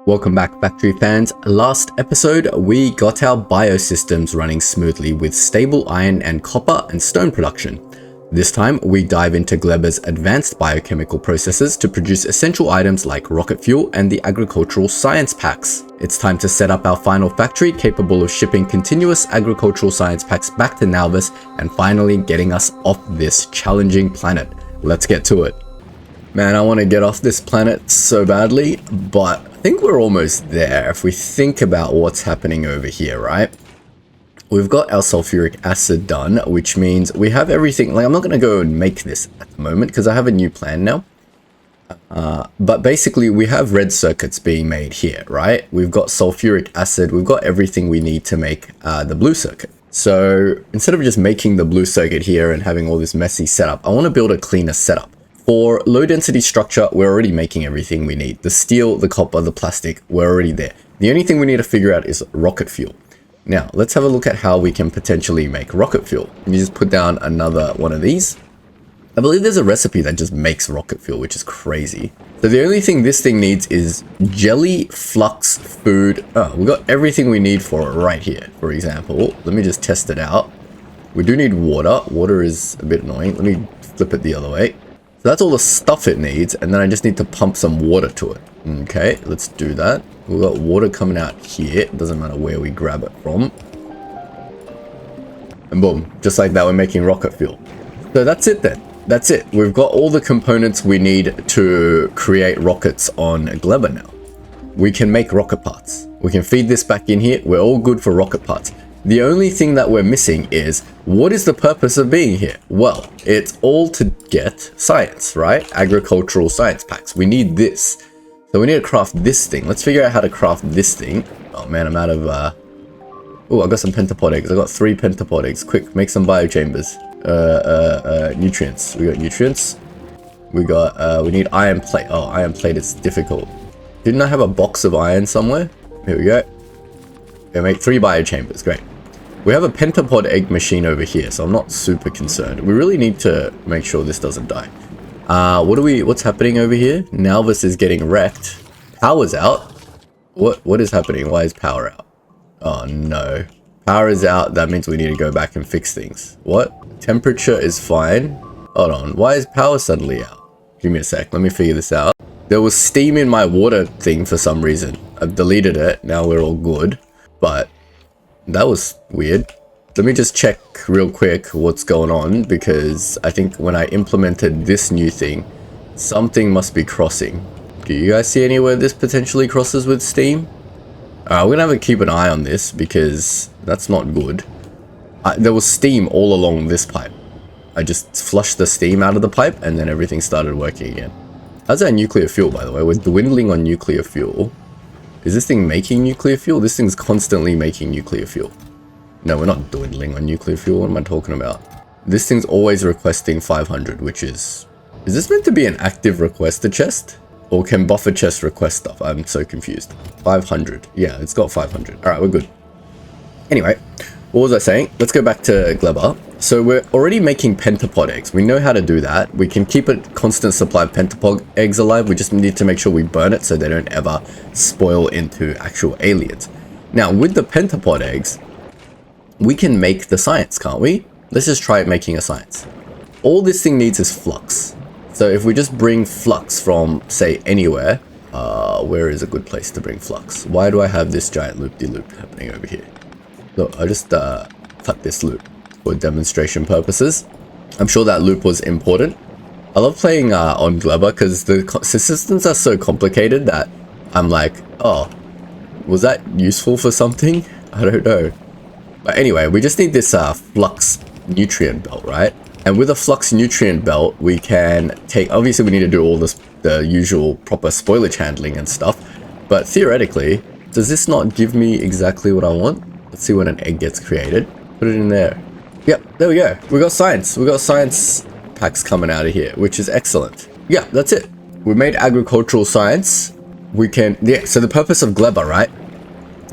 Welcome back, Factory fans. Last episode, we got our biosystems running smoothly with stable iron and copper and stone production. This time, we dive into Gleba's advanced biochemical processes to produce essential items like rocket fuel and the agricultural science packs. It's time to set up our final factory capable of shipping continuous agricultural science packs back to Nauvis and finally getting us off this challenging planet. Let's get to it. Man, I want to get off this planet so badly, but I think we're almost there if we think about what's happening over here, right? We've got our sulfuric acid done, which means we have everything. Like, I'm not going to go and make this at the moment because I have a new plan now. But basically, we have red circuits being made here, right? We've got sulfuric acid. We've got everything we need to make the blue circuit. So instead of just making the blue circuit here and having all this messy setup, I want to build a cleaner setup. For low density structure, we're already making everything we need. The steel, the copper, the plastic, we're already there. The only thing we need to figure out is rocket fuel. Now, let's have a look at how we can potentially make rocket fuel. Let me just put down another one of these. I believe there's a recipe that just makes rocket fuel, which is crazy. So the only thing this thing needs is jelly, flux, food. Oh, we got everything we need for it right here. For example, let me just test it out. We do need water. Water is a bit annoying. Let me flip it the other way. So that's all the stuff it needs, and then I just need to pump some water to it. Okay, let's do that. We've got water coming out here. It doesn't matter where we grab it from. And boom, just like that, we're making rocket fuel. So that's it then. That's it. We've got all the components we need to create rockets on Gleba now. We can make rocket parts. We can feed this back in here. We're all good for rocket parts. The only thing that we're missing is, what is the purpose of being here? Well, it's all to get science, right? Agricultural science packs. We need this. So we need to craft this thing. Let's figure out how to craft this thing. Oh man, I'm out of... Oh, I got some pentapod eggs. I got 3 pentapod eggs. Quick, make some biochambers. Nutrients. We got nutrients. We got... we need iron plate. Oh, iron plate is difficult. Didn't I have a box of iron somewhere? Here we go. Okay, make 3 biochambers. Great. We have a pentapod egg machine over here, so I'm not super concerned. We really need to make sure this doesn't die. What's happening over here? Nauvis is getting wrecked. Power's out. What is happening? Why is power out? Oh no. Power is out. That means we need to go back and fix things. What? Temperature is fine. Hold on. Why is power suddenly out? Give me a sec. Let me figure this out. There was steam in my water thing for some reason. I've deleted it. Now we're all good. But that was weird. Let me just check real quick what's going on, because I think when I implemented this new thing, something must be crossing. Do you guys see anywhere this potentially crosses with steam? We're gonna have to keep an eye on this because that's not good. There was steam all along this pipe. I just flushed the steam out of the pipe and then everything started working again. How's our nuclear fuel, by the way? We're dwindling on nuclear fuel. Is this thing making nuclear fuel? This thing's constantly making nuclear fuel. No, we're not dwindling on nuclear fuel. What am I talking about? This thing's always requesting 500, which is... Is this meant to be an active requester chest? Or can buffer chests request stuff? I'm so confused. 500. Yeah, it's got 500. Alright, we're good. Anyway, what was I saying? Let's go back to Gleba. So we're already making pentapod eggs. We know how to do that. We can keep a constant supply of pentapod eggs alive. We just need to make sure we burn it so they don't ever spoil into actual aliens. Now, with the pentapod eggs, we can make the science, can't we? Let's just try making a science. All this thing needs is flux. So if we just bring flux from, say, anywhere, where is a good place to bring flux? Why do I have this giant loop-de-loop happening over here? So I just cut this loop for demonstration purposes. I'm sure that loop was important. I love playing on Gleba because the systems are so complicated that I'm like, oh, was that useful for something? I don't know. But anyway, we just need this flux nutrient belt, right? And with a flux nutrient belt, we can take... Obviously, we need to do all this, the usual proper spoilage handling and stuff. But theoretically, does this not give me exactly what I want? Let's see when an egg gets created. Put it in there. Yep, there we go. We got science. We got science packs coming out of here, which is excellent. Yeah, that's it. We made agricultural science. We can... Yeah, so the purpose of Gleba, right?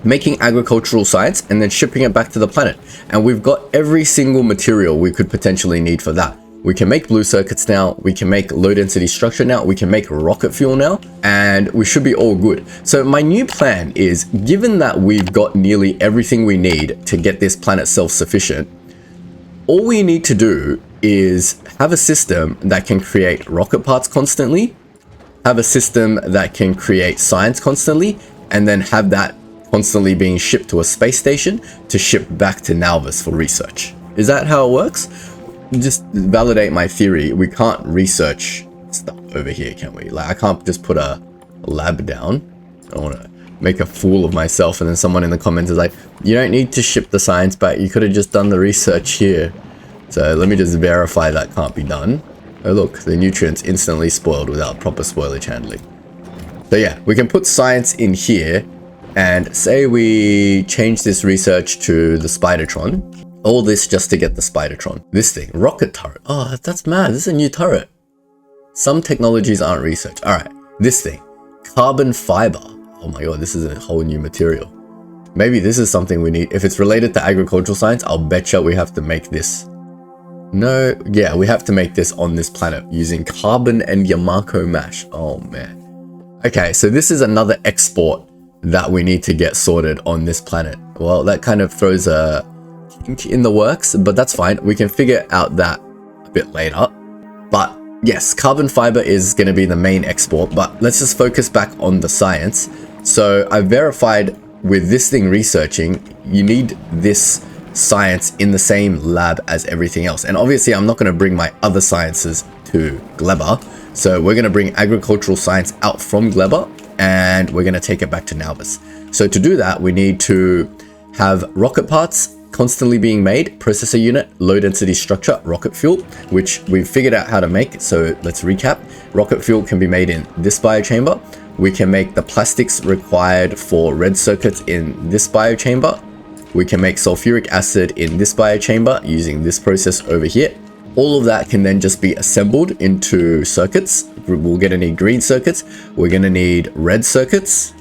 Making agricultural science and then shipping it back to the planet. And we've got every single material we could potentially need for that. We can make blue circuits now. We can make low density structure now. We can make rocket fuel now, and we should be all good. So my new plan is, given that we've got nearly everything we need to get this planet self-sufficient, all we need to do is have a system that can create rocket parts constantly, have a system that can create science constantly, and then have that constantly being shipped to a space station to ship back to Nauvis for research. Is that how it works? Just validate my theory. We can't research stuff over here, can we? Like, I can't just put a lab down. I don't want to make a fool of myself, and then someone in the comments is like, you don't need to ship the science back, you could have just done the research here. So let me just verify that can't be done. Oh look, the nutrients instantly spoiled without proper spoilage handling. So yeah, we can put science in here, and say we change this research to the Spidertron. All this just to get the Spidertron. This thing, rocket turret. Oh, that's mad. This is a new turret. Some technologies aren't researched. All right, this thing, carbon fiber. Oh my god, this is a whole new material. Maybe this is something we need. If it's related to agricultural science, I'll betcha we have to make this. No, yeah, we have to make this on this planet using carbon and Yamako mash. Oh man. Okay, so this is another export that we need to get sorted on this planet. Well, that kind of throws a kink in the works, but that's fine. We can figure out that a bit later. But yes, carbon fiber is going to be the main export, but let's just focus back on the science. So I verified with this thing researching, you need this science in the same lab as everything else. And obviously I'm not going to bring my other sciences to Gleba. So we're going to bring agricultural science out from Gleba, and we're going to take it back to Nauvis. So to do that, we need to have rocket parts constantly being made, processor unit, low density structure, rocket fuel, which we've figured out how to make. So let's recap. Rocket fuel can be made in this biochamber. We can make the plastics required for red circuits in this biochamber. We can make sulfuric acid in this biochamber using this process over here. All of that can then just be assembled into circuits. We're going to need green circuits. We're going to need red circuits.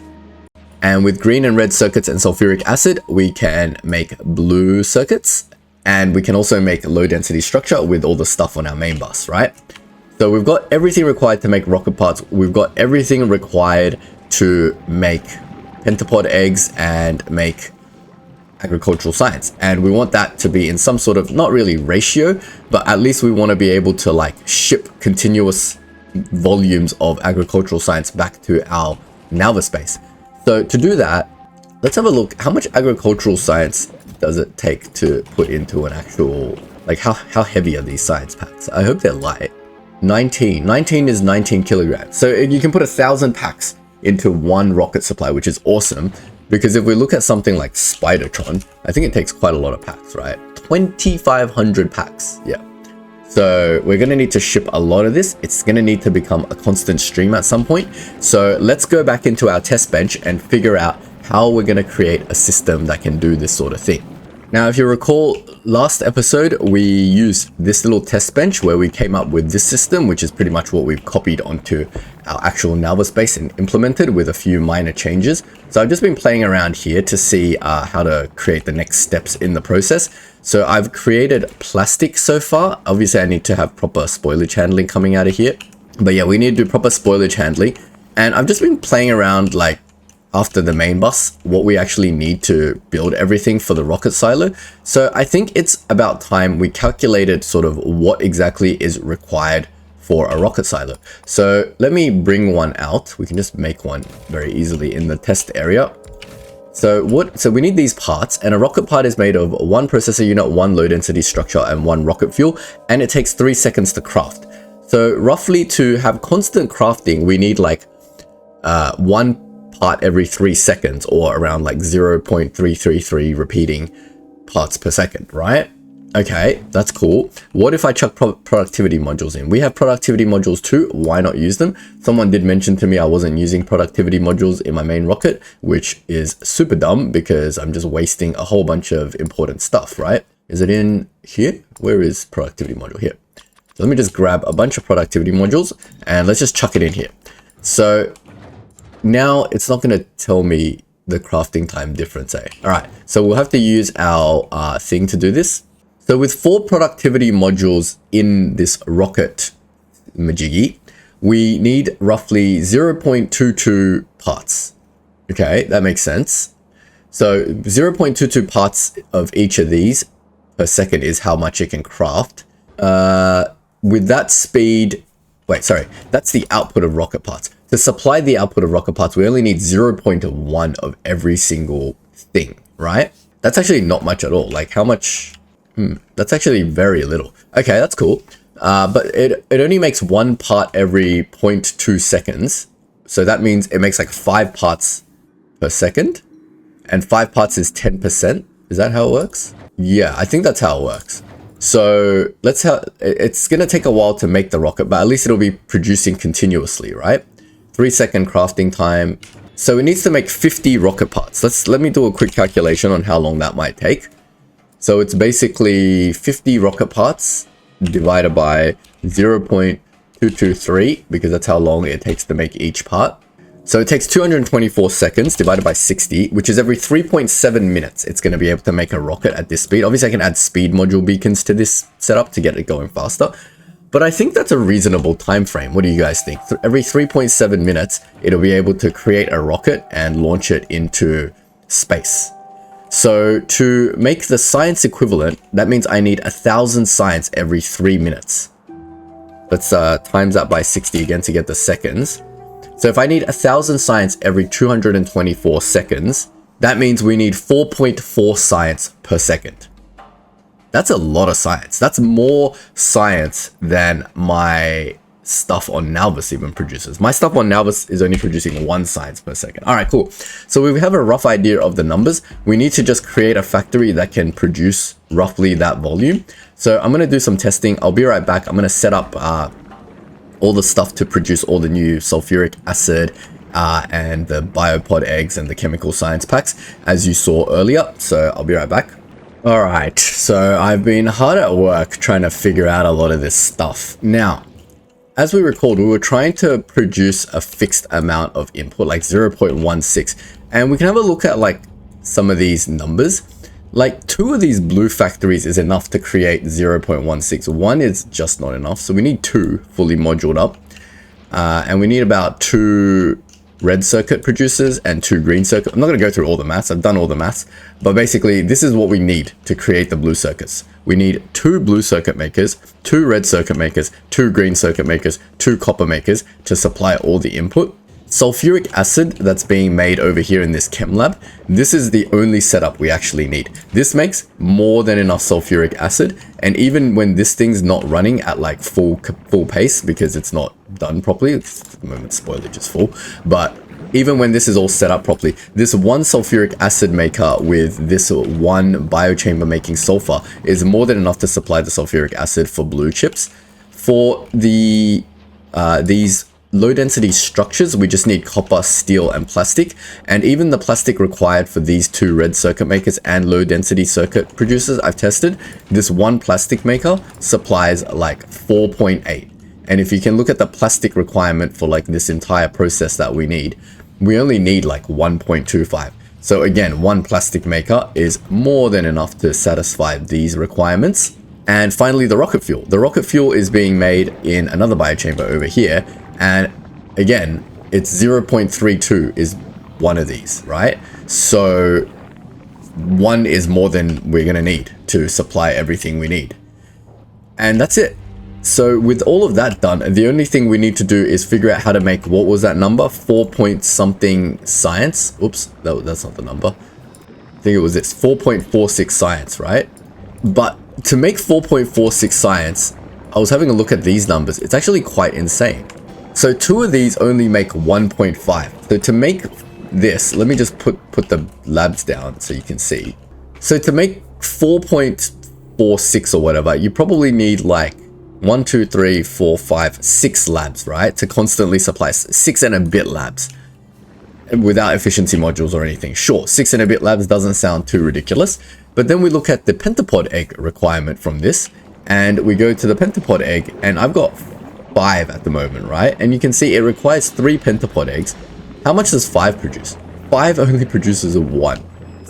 And with green and red circuits and sulfuric acid, we can make blue circuits. And we can also make low density structure with all the stuff on our main bus, right? So we've got everything required to make rocket parts. We've got everything required to make pentapod eggs and make agricultural science. And we want that to be in some sort of, not really ratio, but at least we want to be able to like ship continuous volumes of agricultural science back to our Nauvis space. So to do that, let's have a look. How much agricultural science does it take to put into an actual, like how heavy are these science packs? I hope they're light. 19 is 19 kilograms. So you can put 1,000 packs into one rocket supply, which is awesome. Because if we look at something like Spidertron, I think it takes quite a lot of packs, right? 2,500 packs, yeah. So we're going to need to ship a lot of this. It's going to need to become a constant stream at some point. So let's go back into our test bench and figure out how we're going to create a system that can do this sort of thing. Now, if you recall, last episode, we used this little test bench where we came up with this system, which is pretty much what we've copied onto our actual Nauvis base and implemented with a few minor changes. So I've just been playing around here to see how to create the next steps in the process. So I've created plastic so far. Obviously, I need to have proper spoilage handling coming out of here. But yeah, we need to do proper spoilage handling. And I've just been playing around like after the main bus, what we actually need to build everything for the rocket silo. So I think it's about time we calculated sort of what exactly is required for a rocket silo. So let me bring one out. We can just make one very easily in the test area. So we need these parts, and a rocket part is made of one processor unit, one low density structure, and one rocket fuel, and it takes 3 seconds to craft. So roughly to have constant crafting, we need like one part every 3 seconds, or around like 0.333 repeating parts per second, right? Okay, that's cool. What if I chuck productivity modules in? We have productivity modules too. Why not use them? Someone did mention to me I wasn't using productivity modules in my main rocket, which is super dumb because I'm just wasting a whole bunch of important stuff, right? Is it in here? Where is productivity module? Here. So let me just grab a bunch of productivity modules and let's just chuck it in here. So now it's not going to tell me the crafting time difference, eh? All right, so we'll have to use our thing to do this. So with 4 productivity modules in this rocket majiggy, we need roughly 0.22 parts. Okay, that makes sense. So 0.22 parts of each of these per second is how much it can craft. With that speed, wait, sorry, that's the output of rocket parts. To supply the output of rocket parts, we only need 0.1 of every single thing, right? That's actually not much at all. Like how much? That's actually very little. Okay, that's cool. But it only makes 1 part every 0.2 seconds. So that means it makes like 5 parts per second. And 5 parts is 10%. Is that how it works? Yeah, I think that's how it works. So it's going to take a while to make the rocket, but at least it'll be producing continuously, right? 3-second crafting time. So it needs to make 50 rocket parts. Let me do a quick calculation on how long that might take. So it's basically 50 rocket parts divided by 0.223, because that's how long it takes to make each part. So it takes 224 seconds divided by 60, which is every 3.7 minutes. It's going to be able to make a rocket at this speed. Obviously, I can add speed module beacons to this setup to get it going faster. But I think that's a reasonable time frame. What do you guys think? Every 3.7 minutes, it'll be able to create a rocket and launch it into space. So to make the science equivalent, that means I need 1,000 science every 3 minutes. Let's times that by 60 again to get the seconds. So if I need 1,000 science every 224 seconds, that means we need 4.4 science per second. That's a lot of science. That's more science than my stuff on Nauvis even produces. My stuff on Nauvis is only producing 1 science per second. All right, cool. So we have a rough idea of the numbers. We need to just create a factory that can produce roughly that volume. So I'm going to do some testing. I'll be right back. I'm going to set up all the stuff to produce all the new sulfuric acid and the biopod eggs and the chemical science packs, as you saw earlier. So I'll be right back. All right, so I've been hard at work trying to figure out a lot of this stuff. Now, as we recalled, we were trying to produce a fixed amount of input, like 0.16. And we can have a look at like some of these numbers. Like 2 of these blue factories is enough to create 0.16. 1 is just not enough. So we need 2 fully moduled up. And we need about 2 red circuit producers and 2 green circuit. I'm not going to go through all the maths. I've done all the maths. But basically, this is what we need to create the blue circuits. We need 2 blue circuit makers, 2 red circuit makers, 2 green circuit makers, 2 copper makers to supply all the input. Sulfuric acid that's being made over here in this chem lab, this is the only setup we actually need. This makes more than enough sulfuric acid, and even when this thing's not running at like full pace because it's not done properly, it's, at the moment spoilage is full, but even when this is all set up properly, this 1 sulfuric acid maker with this 1 biochamber making sulfur is more than enough to supply the sulfuric acid for blue chips. For the these low density structures, we just need copper, steel, and plastic. And even the plastic required for these 2 red circuit makers and low density circuit producers I've tested, this 1 plastic maker supplies like 4.8. And if you can look at the plastic requirement for like this entire process that we need, we only need like 1.25. So again, 1 plastic maker is more than enough to satisfy these requirements. And finally, the rocket fuel. The rocket fuel is being made in another biochamber over here. And again, it's 0.32 is one of these, right? So 1 is more than we're going to need to supply everything we need. And that's it. So with all of that done, the only thing we need to do is figure out how to make, what was that number? 4 point something science. Oops, that's not the number. I think it was this 4.46 science, right? But to make 4.46 science, I was having a look at these numbers. It's actually quite insane. So 2 of these only make 1.5. So to make this, let me just put the labs down so you can see. So to make 4.46 or whatever, you probably need like 1, 2, 3, 4, 5, 6 labs, right? To constantly supply 6 and a bit labs without efficiency modules or anything. Sure, 6 and a bit labs doesn't sound too ridiculous. But then we look at the pentapod egg requirement from this, and we go to the pentapod egg, and I've got 5 at the moment, right? And you can see it requires 3 pentapod eggs. How much does 5 produce? 5 only produces 1.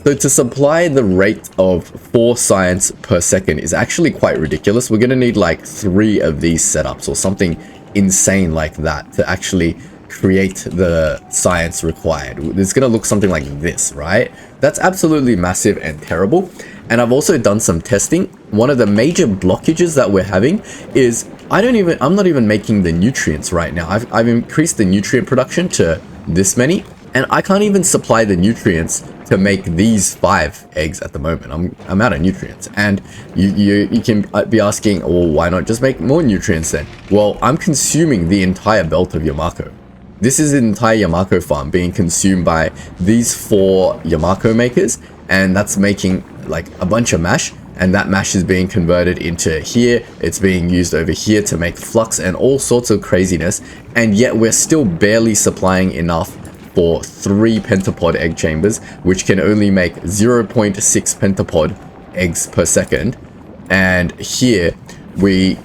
So to supply the rate of 4 science per second is actually quite ridiculous. We're going to need like 3 of these setups or something insane like that to actually create the science required. It's going to look something like this, right? That's absolutely massive and terrible. And I've also done some testing. One of the major blockages that we're having is I'm not even making the nutrients right now. I've increased the nutrient production to this many, and I can't even supply the nutrients to make these 5 eggs at the moment. I'm out of nutrients. And you can be asking, oh, why not just make more nutrients then? Well, I'm consuming the entire belt of Yamako. This is the entire Yamako farm being consumed by these 4 Yamako makers, and that's making like a bunch of mash, and that mash is being converted into here. It's being used over here to make flux and all sorts of craziness, and yet we're still barely supplying enough for 3 pentapod egg chambers, which can only make 0.6 pentapod eggs per second. And here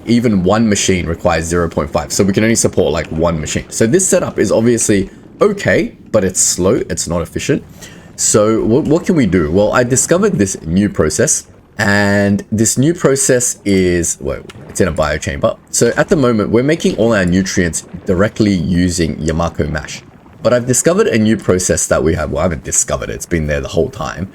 even one machine requires 0.5, so we can only support like 1 machine. So this setup is obviously okay, but it's slow, it's not efficient. So what can we do? Well, I discovered this new process, and this new process is, well, it's in a biochamber. So at the moment, we're making all our nutrients directly using Yamako mash. But I've discovered a new process that we have. Well, I haven't discovered it, it's been there the whole time.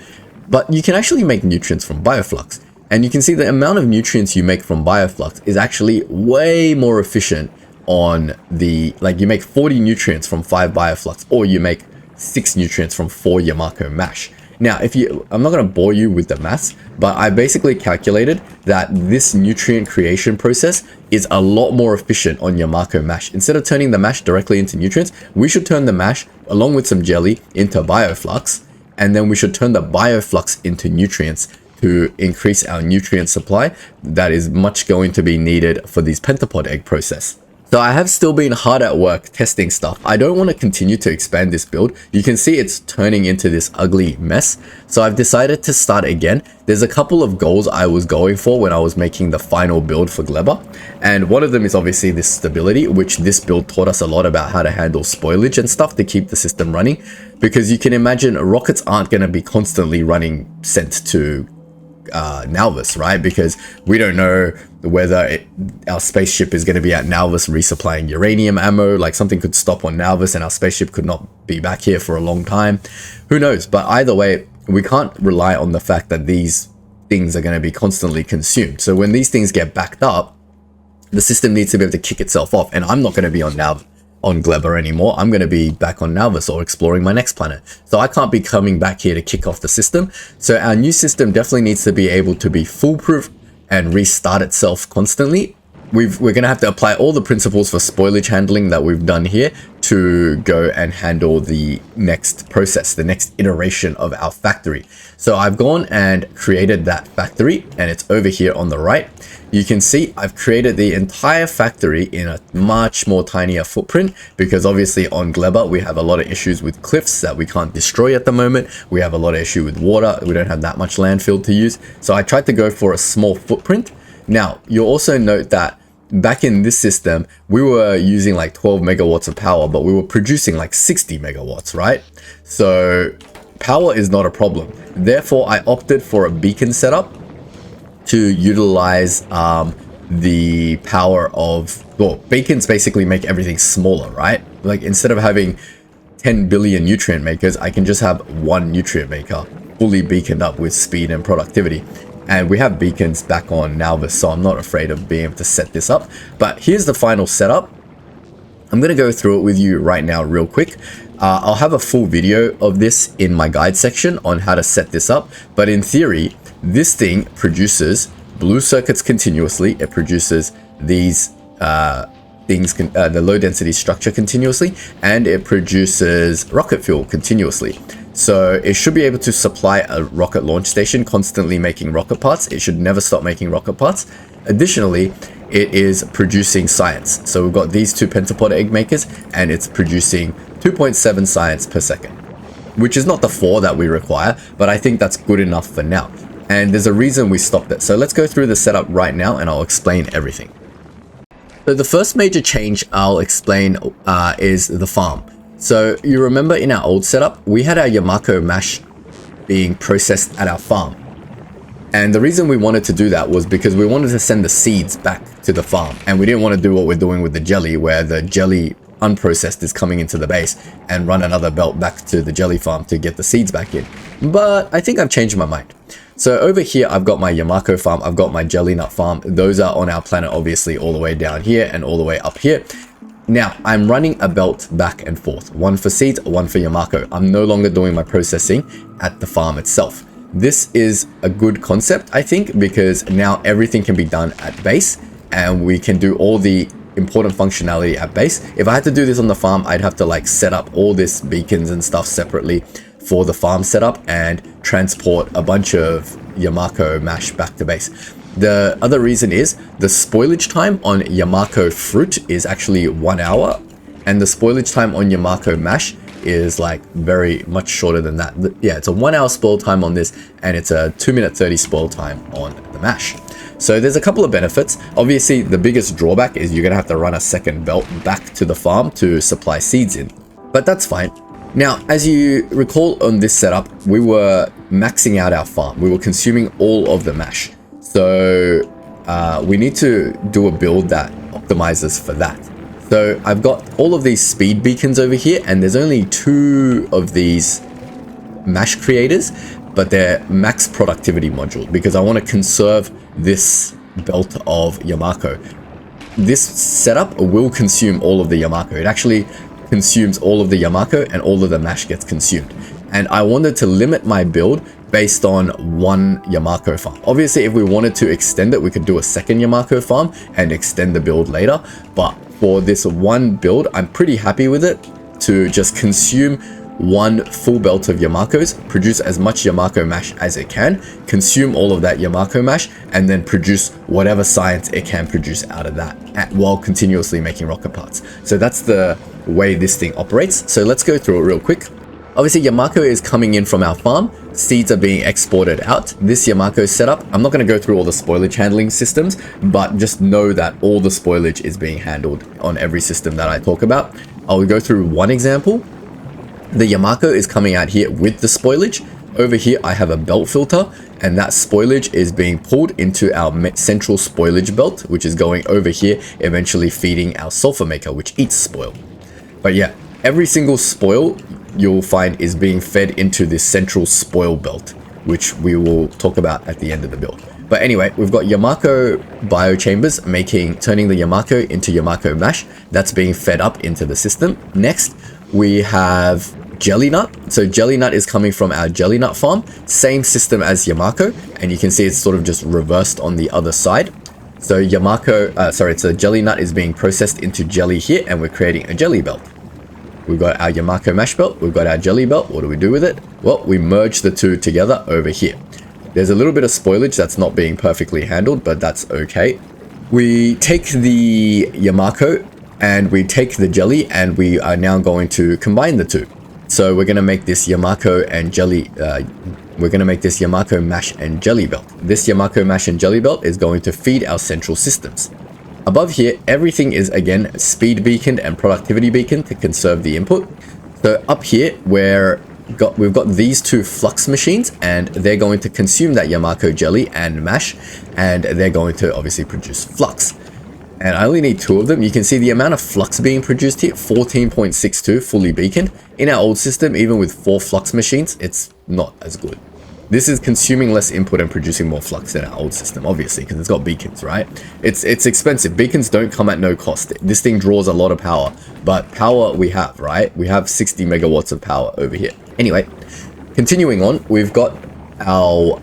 But you can actually make nutrients from bioflux. And you can see the amount of nutrients you make from bioflux is actually way more efficient on the, like you make 40 nutrients from 5 bioflux, or you make 6 nutrients from 4 Yamako mash. Now, I'm not going to bore you with the maths, but I basically calculated that this nutrient creation process is a lot more efficient on Yamako mash. Instead of turning the mash directly into nutrients, we should turn the mash along with some jelly into bioflux, and then we should turn the bioflux into nutrients to increase our nutrient supply that is much going to be needed for these pentapod egg process. So I have still been hard at work testing stuff. I don't want to continue to expand this build. You can see it's turning into this ugly mess. So I've decided to start again. There's a couple of goals I was going for when I was making the final build for Gleba. And one of them is obviously this stability, which this build taught us a lot about how to handle spoilage and stuff to keep the system running. Because you can imagine rockets aren't going to be constantly running sent to Nauvis, right? Because we don't know whether our spaceship is going to be at Nauvis resupplying uranium ammo. Like something could stop on Nauvis and our spaceship could not be back here for a long time. Who knows? But either way, we can't rely on the fact that these things are going to be constantly consumed. So when these things get backed up, the system needs to be able to kick itself off. And I'm not going to be on Gleba anymore. I'm going to be back on Nauvis or exploring my next planet. So I can't be coming back here to kick off the system. So our new system definitely needs to be able to be foolproof and restart itself constantly. We're going to have to apply all the principles for spoilage handling that we've done here to go and handle the next process, the next iteration of our factory. So I've gone and created that factory, and it's over here on the right. You can see I've created the entire factory in a much more tinier footprint, because obviously on Gleba we have a lot of issues with cliffs that we can't destroy at the moment. We have a lot of issue with water. We don't have that much landfill to use. So I tried to go for a small footprint. Now, you'll also note that back in this system, we were using like 12 megawatts of power, but we were producing like 60 megawatts, right? So power is not a problem. Therefore, I opted for a beacon setup to utilize the power of, well, beacons basically make everything smaller, right? Like instead of having 10 billion nutrient makers, I can just have 1 nutrient maker fully beaconed up with speed and productivity. And we have beacons back on Nauvis, so I'm not afraid of being able to set this up. But here's the final setup. I'm going to go through it with you right now real quick. I'll have a full video of this in my guide section on how to set this up. But in theory, this thing produces blue circuits continuously. It produces these the low density structure continuously, and it produces rocket fuel continuously. So it should be able to supply a rocket launch station, constantly making rocket parts. It should never stop making rocket parts. Additionally, it is producing science. So we've got these 2 pentapod egg makers, and it's producing 2.7 science per second, which is not the 4 that we require, but I think that's good enough for now. And there's a reason we stopped it. So let's go through the setup right now, and I'll explain everything. So the first major change I'll explain is the farm. So you remember in our old setup, we had our Yamako mash being processed at our farm. And the reason we wanted to do that was because we wanted to send the seeds back to the farm. And we didn't want to do what we're doing with the jelly, where the jelly unprocessed is coming into the base and run another belt back to the jelly farm to get the seeds back in. But I think I've changed my mind. So over here, I've got my Yamako farm, I've got my jelly nut farm. Those are on our planet, obviously, all the way down here and all the way up here. Now, I'm running a belt back and forth, one for seeds, one for Yamako. I'm no longer doing my processing at the farm itself. This is a good concept, I think, because now everything can be done at base and we can do all the important functionality at base. If I had to do this on the farm, I'd have to like set up all this beacons and stuff separately for the farm setup and transport a bunch of Yamako mash back to base. The other reason is the spoilage time on Yamako fruit is actually 1 hour, and the spoilage time on Yamako mash is like very much shorter than that. Yeah, it's a 1 hour spoil time on this, and it's a 2:30 spoil time on the mash. So there's a couple of benefits. Obviously, the biggest drawback is you're gonna have to run a second belt back to the farm to supply seeds in, but that's fine. Now, as you recall on this setup, we were maxing out our farm. We were consuming all of the mash. So we need to do a build that optimizes for that. So I've got all of these speed beacons over here, and there's only 2 of these mash creators, but they're max productivity module because I want to conserve this belt of Yamako. This setup will consume all of the Yamako. It actually consumes all of the Yamako and all of the mash gets consumed. And I wanted to limit my build based on 1 Yamako farm. Obviously, if we wanted to extend it, we could do a second Yamako farm and extend the build later. But for this one build, I'm pretty happy with it to just consume 1 full belt of Yamakos, produce as much Yamako mash as it can, consume all of that Yamako mash, and then produce whatever science it can produce out of that while continuously making rocket parts. So that's the way this thing operates. So let's go through it real quick. Obviously, Yamako is coming in from our farm. Seeds are being exported out. This Yamako setup, I'm not going to go through all the spoilage handling systems, but just know that all the spoilage is being handled on every system that I talk about. I'll go through one example. The Yamako is coming out here with the spoilage. Over here, I have a belt filter, and that spoilage is being pulled into our central spoilage belt, which is going over here, eventually feeding our sulfur maker, which eats spoil. But yeah, every single spoil you'll find is being fed into this central spoil belt, which we will talk about at the end of the build. But anyway, we've got Yamako biochambers turning the Yamako into Yamako mash. That's being fed up into the system. Next, we have jelly nut. So jelly nut is coming from our jelly nut farm, same system as Yamako, and you can see it's sort of just reversed on the other side. So so jelly nut is being processed into jelly here, and we're creating a jelly belt. We've got our Yamako mash belt, we've got our jelly belt. What do we do with it? Well, we merge the two together over here. There's a little bit of spoilage that's not being perfectly handled, but that's okay. We take the Yamako and we take the jelly, and we are now going to combine the two. So we're going to make this Yamako and jelly, we're going to make this Yamako mash and jelly belt. This Yamako mash and jelly belt is going to feed our central systems. Above here, everything is again speed beaconed and productivity beaconed to conserve the input. So up here, we've got these 2 flux machines, and they're going to consume that Yamako jelly and mash, and they're going to obviously produce flux. And I only need 2 of them. You can see the amount of flux being produced here, 14.62 fully beaconed. In our old system, even with 4 flux machines, it's not as good. This is consuming less input and producing more flux than our old system, obviously, because it's got beacons, right? It's expensive. Beacons don't come at no cost. This thing draws a lot of power, but power we have, right? We have 60 megawatts of power over here. Anyway, continuing on, we've got our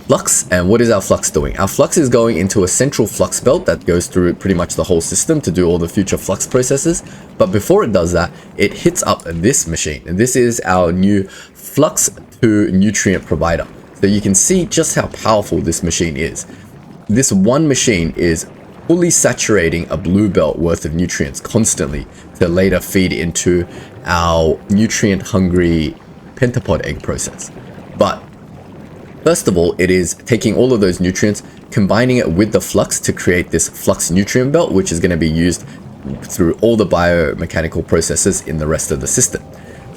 flux, and what is our flux doing? Our flux is going into a central flux belt that goes through pretty much the whole system to do all the future flux processes. But before it does that, it hits up this machine, and this is our new flux to nutrient provider. So you can see just how powerful this machine is. This one machine is fully saturating a blue belt worth of nutrients constantly to later feed into our nutrient hungry pentapod egg process. But first of all, it is taking all of those nutrients, combining it with the flux to create this flux nutrient belt, which is going to be used through all the biomechanical processes in the rest of the system.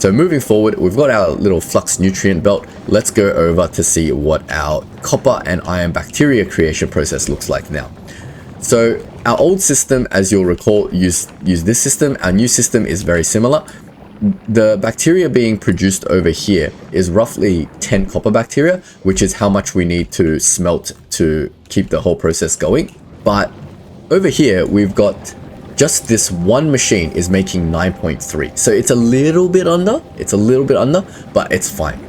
So moving forward, we've got our little flux nutrient belt. Let's go over to see what our copper and iron bacteria creation process looks like now. So our old system, as you'll recall, used this system. Our new system is very similar. The bacteria being produced over here is roughly 10 copper bacteria, which is how much we need to smelt to keep the whole process going. But over here, we've got just this one machine is making 9.3. So it's a little bit under, but it's fine.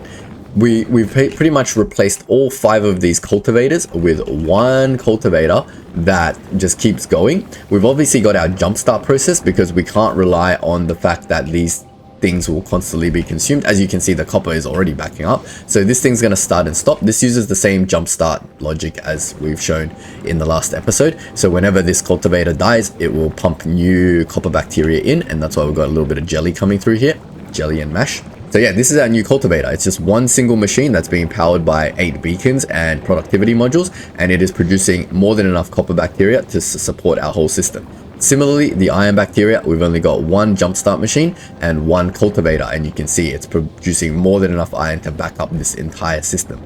We've pretty much replaced all 5 of these cultivators with one cultivator that just keeps going. We've obviously got our jumpstart process because we can't rely on the fact that these things will constantly be consumed. As you can see, the copper is already backing up. So this thing's going to start and stop. This uses the same jumpstart logic as we've shown in the last episode. So whenever this cultivator dies, it will pump new copper bacteria in. And that's why we've got a little bit of jelly coming through here, jelly and mash. So yeah, this is our new cultivator. It's just one single machine that's being powered by 8 beacons and productivity modules, and it is producing more than enough copper bacteria to support our whole system. Similarly, the iron bacteria, we've only got one jumpstart machine and one cultivator, and you can see it's producing more than enough iron to back up this entire system.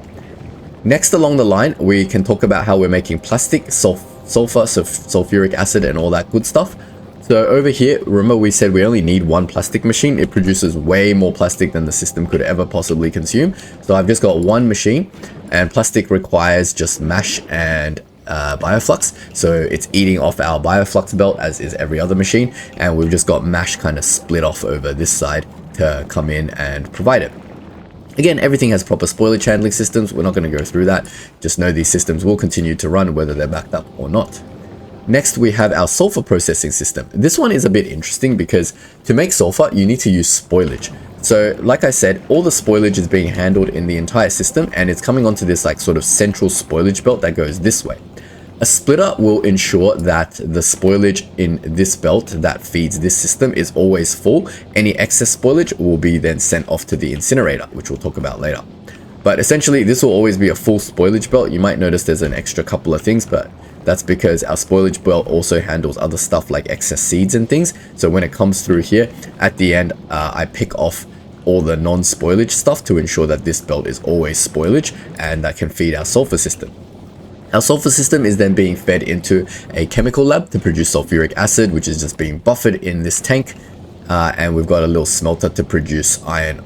Next along the line, we can talk about how we're making plastic, sulfur, sulfuric acid, and all that good stuff. So over here, remember we said we only need one plastic machine. It produces way more plastic than the system could ever possibly consume. So I've just got one machine, and plastic requires just mash and bioflux. So it's eating off our bioflux belt, as is every other machine. And we've just got mash kind of split off over this side to come in and provide it. Again, everything has proper spoilage handling systems. We're not going to go through that. Just know these systems will continue to run whether they're backed up or not. Next, we have our sulfur processing system. This one is a bit interesting because to make sulfur, you need to use spoilage. So like I said, all the spoilage is being handled in the entire system, and it's coming onto this like sort of central spoilage belt that goes this way. A splitter will ensure that the spoilage in this belt that feeds this system is always full. Any excess spoilage will be then sent off to the incinerator, which we'll talk about later. But essentially, this will always be a full spoilage belt. You might notice there's an extra couple of things, but that's because our spoilage belt also handles other stuff like excess seeds and things. So when it comes through here, at the end, I pick off all the non-spoilage stuff to ensure that this belt is always spoilage and that can feed our sulfur system. Our sulfur system is then being fed into a chemical lab to produce sulfuric acid, which is just being buffered in this tank. And we've got a little smelter to produce iron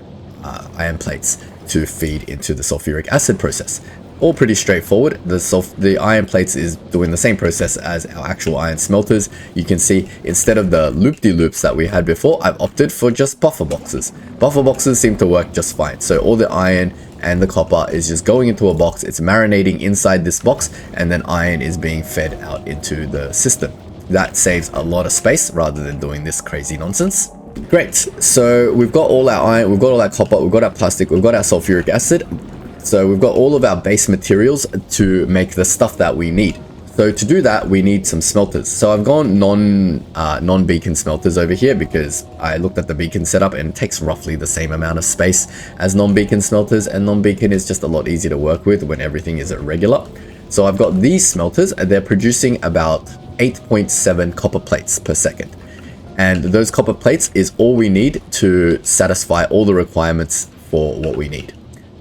plates to feed into the sulfuric acid process. All pretty straightforward. The iron plates is doing the same process as our actual iron smelters. You can see instead of the loop-de-loops that we had before, I've opted for just buffer boxes. Buffer boxes seem to work just fine. So all the iron and the copper is just going into a box. It's marinating inside this box, and then iron is being fed out into the system. That saves a lot of space rather than doing this crazy nonsense. Great. So we've got all our iron, we've got all our copper, we've got our plastic, we've got our sulfuric acid. So we've got all of our base materials to make the stuff that we need. So to do that, we need some smelters. So I've gone non-beacon smelters over here because I looked at the beacon setup and it takes roughly the same amount of space as non-beacon smelters, and non-beacon is just a lot easier to work with when everything is irregular. So I've got these smelters, and they're producing about 8.7 copper plates per second. And those copper plates is all we need to satisfy all the requirements for what we need.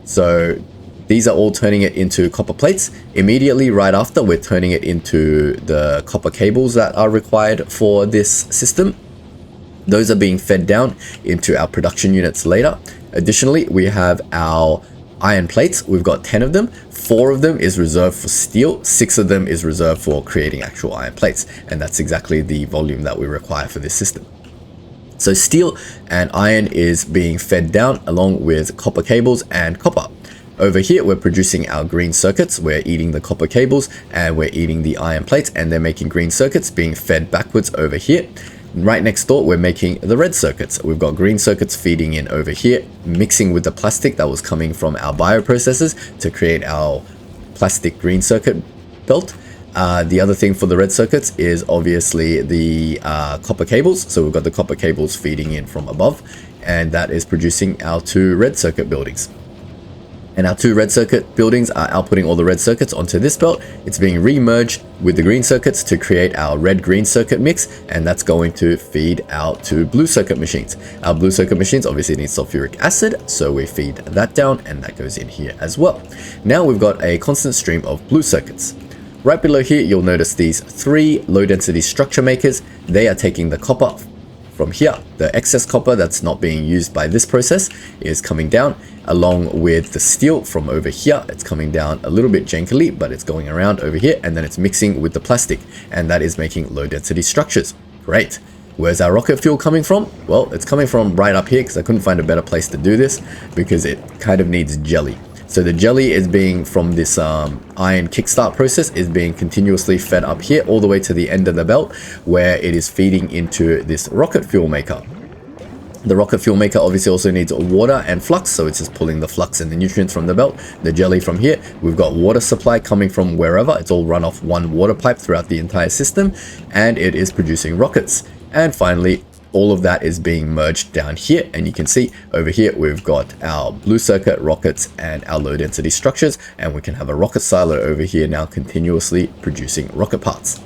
So these are all turning it into copper plates. Immediately right after, we're turning it into the copper cables that are required for this system. Those are being fed down into our production units later. Additionally, we have our iron plates. We've got 10 of them. 4 of them is reserved for steel. 6 of them is reserved for creating actual iron plates. And that's exactly the volume that we require for this system. So steel and iron is being fed down along with copper cables and copper. Over here, we're producing our green circuits. We're eating the copper cables and we're eating the iron plates, and they're making green circuits being fed backwards over here. Right next door, we're making the red circuits. We've got green circuits feeding in over here, mixing with the plastic that was coming from our bioprocessors to create our plastic green circuit belt. The other thing for the red circuits is obviously the copper cables. So we've got the copper cables feeding in from above, and that is producing our 2 red circuit buildings. And our two red circuit buildings are outputting all the red circuits onto this belt. It's being re-merged with the green circuits to create our red-green circuit mix, and that's going to feed out to blue circuit machines. Our blue circuit machines obviously need sulfuric acid, so we feed that down, and that goes in here as well. Now we've got a constant stream of blue circuits. Right below here, you'll notice these three low-density structure makers. They are taking the copper from here. The excess copper that's not being used by this process is coming down, along with the steel from over here. It's coming down a little bit jankily, but it's going around over here, and then it's mixing with the plastic, and that is making low-density structures. Great. Where's our rocket fuel coming from? Well, it's coming from right up here, because I couldn't find a better place to do this, because it kind of needs jelly. So the jelly is being from this iron kickstart process, is being continuously fed up here all the way to the end of the belt, where it is feeding into this rocket fuel maker. The rocket fuel maker obviously also needs water and flux, so it's just pulling the flux and the nutrients from the belt. The jelly from here, we've got water supply coming from wherever. It's all run off one water pipe throughout the entire system, and it is producing rockets. And finally, all of that is being merged down here, and you can see over here we've got our blue circuit rockets and our low density structures, and we can have a rocket silo over here now continuously producing rocket parts.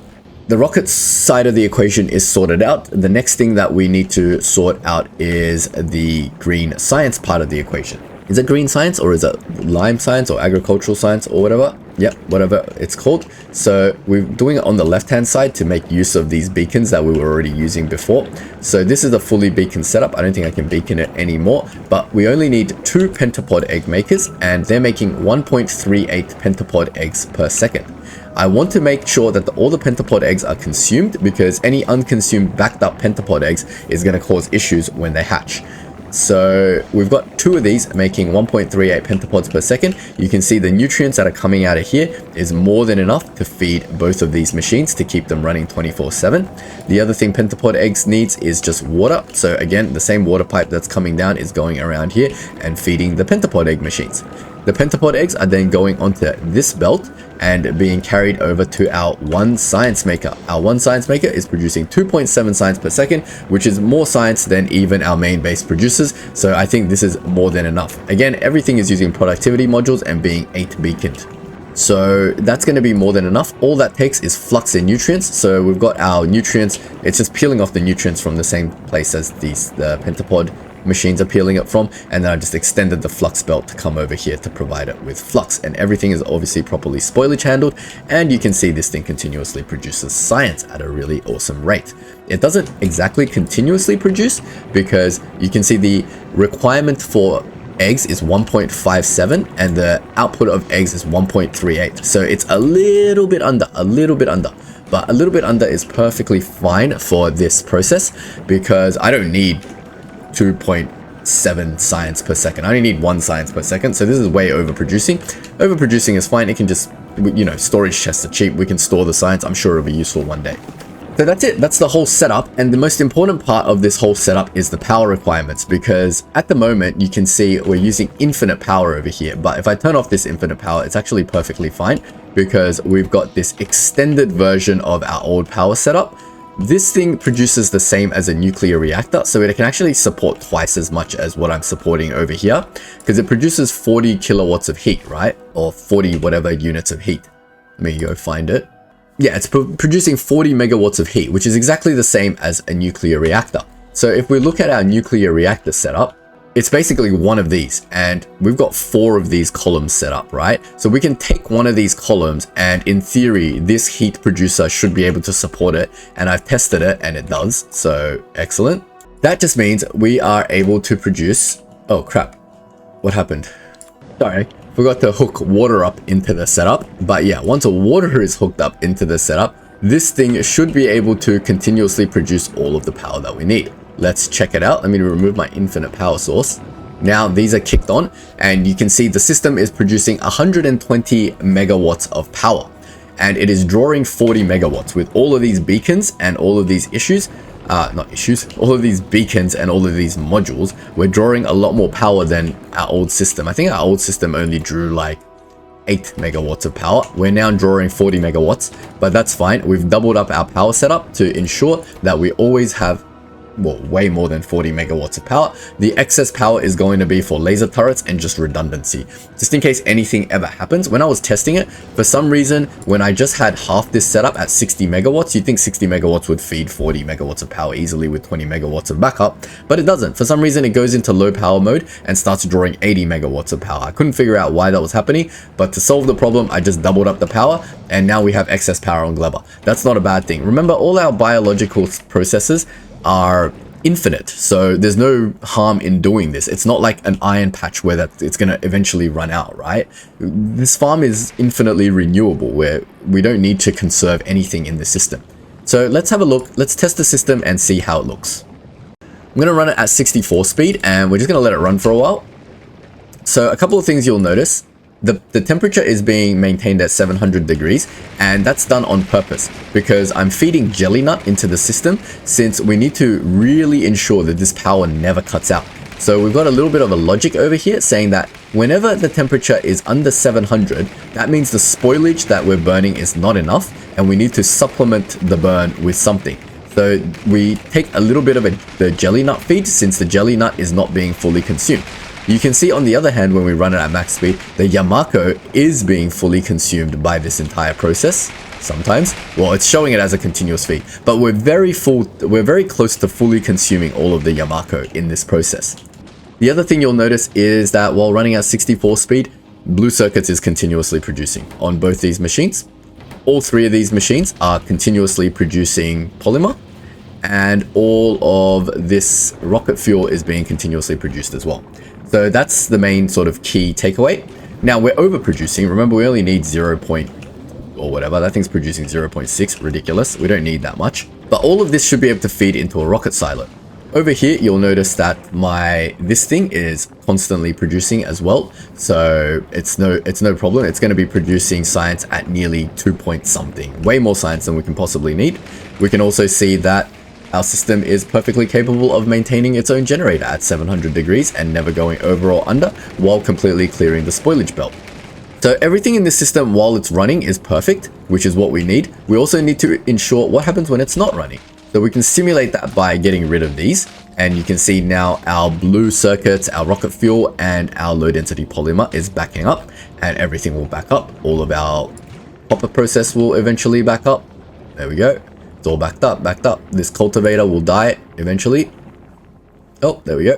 The rocket side of the equation is sorted out. The next thing that we need to sort out is the green science part of the equation. Is it green science, or is it lime science, or agricultural science, or whatever? Yep, whatever it's called. So we're doing it on the left hand side to make use of these beacons that we were already using before. So this is a fully beacon setup. I don't think I can beacon it anymore, but we only need 2 pentapod egg makers, and they're making 1.38 pentapod eggs per second. I want to make sure that all the pentapod eggs are consumed, because any unconsumed backed up pentapod eggs is going to cause issues when they hatch. So we've got 2 of these making 1.38 pentapods per second. You can see the nutrients that are coming out of here is more than enough to feed both of these machines to keep them running 24/7. The other thing pentapod eggs needs is just water. So again, the same water pipe that's coming down is going around here and feeding the pentapod egg machines. The pentapod eggs are then going onto this belt and being carried over to our one science maker. Our one science maker is producing 2.7 science per second, which is more science than even our main base produces. So I think this is more than enough. Again, everything is using productivity modules and being 8 beaconed. So that's going to be more than enough. All that takes is flux and nutrients. So we've got our nutrients. It's just peeling off the nutrients from the same place as the pentapod machines are peeling it from, and then I just extended the flux belt to come over here to provide it with flux, and everything is obviously properly spoilage handled, and you can see this thing continuously produces science at a really awesome rate. It doesn't exactly continuously produce, because you can see the requirement for eggs is 1.57 and the output of eggs is 1.38, so it's a little bit under, but a little bit under is perfectly fine for this process, because I don't need 2.7 science per second. I only need 1 science per second, so this is way overproducing. Overproducing is fine. It can just, you know, storage chests are cheap. We can store the science. I'm sure it'll be useful one day. So that's it. That's the whole setup. And the most important part of this whole setup is the power requirements, because at the moment you can see we're using infinite power over here. But if I turn off this infinite power, it's actually perfectly fine, because we've got this extended version of our old power setup. This thing produces the same as a nuclear reactor, so it can actually support twice as much as what I'm supporting over here, because it produces 40 kilowatts of heat, right? Or 40 whatever units of heat. Let me go find it. Yeah, it's producing 40 megawatts of heat, which is exactly the same as a nuclear reactor. So if we look at our nuclear reactor setup, it's basically one of these, and we've got 4 of these columns set up, right? So we can take one of these columns, and in theory, this heat producer should be able to support it, and I've tested it and it does, so excellent. That just means we are able to produce, oh crap, what happened? Sorry, forgot to hook water up into the setup, but yeah, once water is hooked up into the setup, this thing should be able to continuously produce all of the power that we need. Let's check it out. Let me remove my infinite power source. Now these are kicked on, and you can see the system is producing 120 megawatts of power, and it is drawing 40 megawatts with all of these beacons and all of these all of these beacons and all of these modules. We're drawing a lot more power than our old system. I think our old system only drew like 8 megawatts of power. We're now drawing 40 megawatts, but that's fine. We've doubled up our power setup to ensure that we always have well, way more than 40 megawatts of power. The excess power is going to be for laser turrets and just redundancy, just in case anything ever happens. When I was testing it, for some reason, when I just had half this setup at 60 megawatts, you'd think 60 megawatts would feed 40 megawatts of power easily with 20 megawatts of backup, but it doesn't. For some reason, it goes into low power mode and starts drawing 80 megawatts of power. I couldn't figure out why that was happening, but to solve the problem, I just doubled up the power, and now we have excess power on Gleba. That's not a bad thing. Remember, all our biological processes are infinite, so there's no harm in doing this. It's not like an iron patch where it's going to eventually run out, right? This farm is infinitely renewable, where we don't need to conserve anything in the system. So let's have a look. Let's test the system and see how it looks. I'm going to run it at 64 speed, and we're just going to let it run for a while. So a couple of things you'll notice. The temperature is being maintained at 700 degrees, and that's done on purpose because I'm feeding jelly nut into the system, since we need to really ensure that this power never cuts out. So we've got a little bit of a logic over here saying that whenever the temperature is under 700, that means the spoilage that we're burning is not enough, and we need to supplement the burn with something. So we take a little bit of the jelly nut feed, since the jelly nut is not being fully consumed. You can see on the other hand, when we run it at max speed, the Yamako is being fully consumed by this entire process. Sometimes, well, it's showing it as a continuous feed, but we're very close to fully consuming all of the Yamako in this process. The other thing you'll notice is that while running at 64 speed, blue circuits is continuously producing on both these machines. All three of these machines are continuously producing polymer, and all of this rocket fuel is being continuously produced as well. So that's the main sort of key takeaway. Now we're overproducing. Remember, we only need 0. or whatever. That thing's producing 0.6. Ridiculous. We don't need that much. But all of this should be able to feed into a rocket silo. Over here, you'll notice that this thing is constantly producing as well. So it's no problem. It's going to be producing science at nearly 2 point something. Way more science than we can possibly need. We can also see that our system is perfectly capable of maintaining its own generator at 700 degrees and never going over or under, while completely clearing the spoilage belt. So everything in this system while it's running is perfect, which is what we need. We also need to ensure what happens when it's not running. So we can simulate that by getting rid of these. And you can see now our blue circuits, our rocket fuel, and our low density polymer is backing up, and everything will back up. All of our copper process will eventually back up. There we go. It's all backed up. This cultivator will die eventually. Oh, there we go.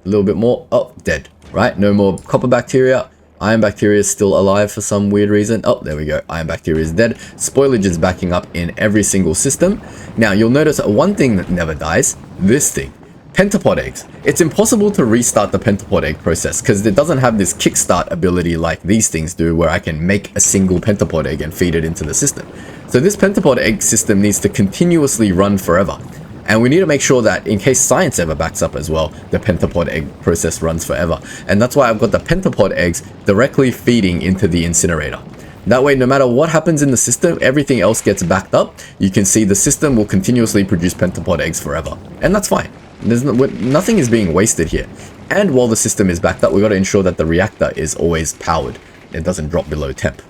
A little bit more. Oh, dead. Right? No more copper bacteria. Iron bacteria is still alive for some weird reason. Oh, there we go. Iron bacteria is dead. Spoilage is backing up in every single system. Now, you'll notice one thing that never dies. This thing. Pentapod eggs. It's impossible to restart the pentapod egg process because it doesn't have this kickstart ability like these things do, where I can make a single pentapod egg and feed it into the system. So this pentapod egg system needs to continuously run forever. And we need to make sure that in case science ever backs up as well, the pentapod egg process runs forever. And that's why I've got the pentapod eggs directly feeding into the incinerator. That way, no matter what happens in the system, everything else gets backed up. You can see the system will continuously produce pentapod eggs forever. And that's fine. Nothing is being wasted here. And while the system is backed up, we've got to ensure that the reactor is always powered. It doesn't drop below temp.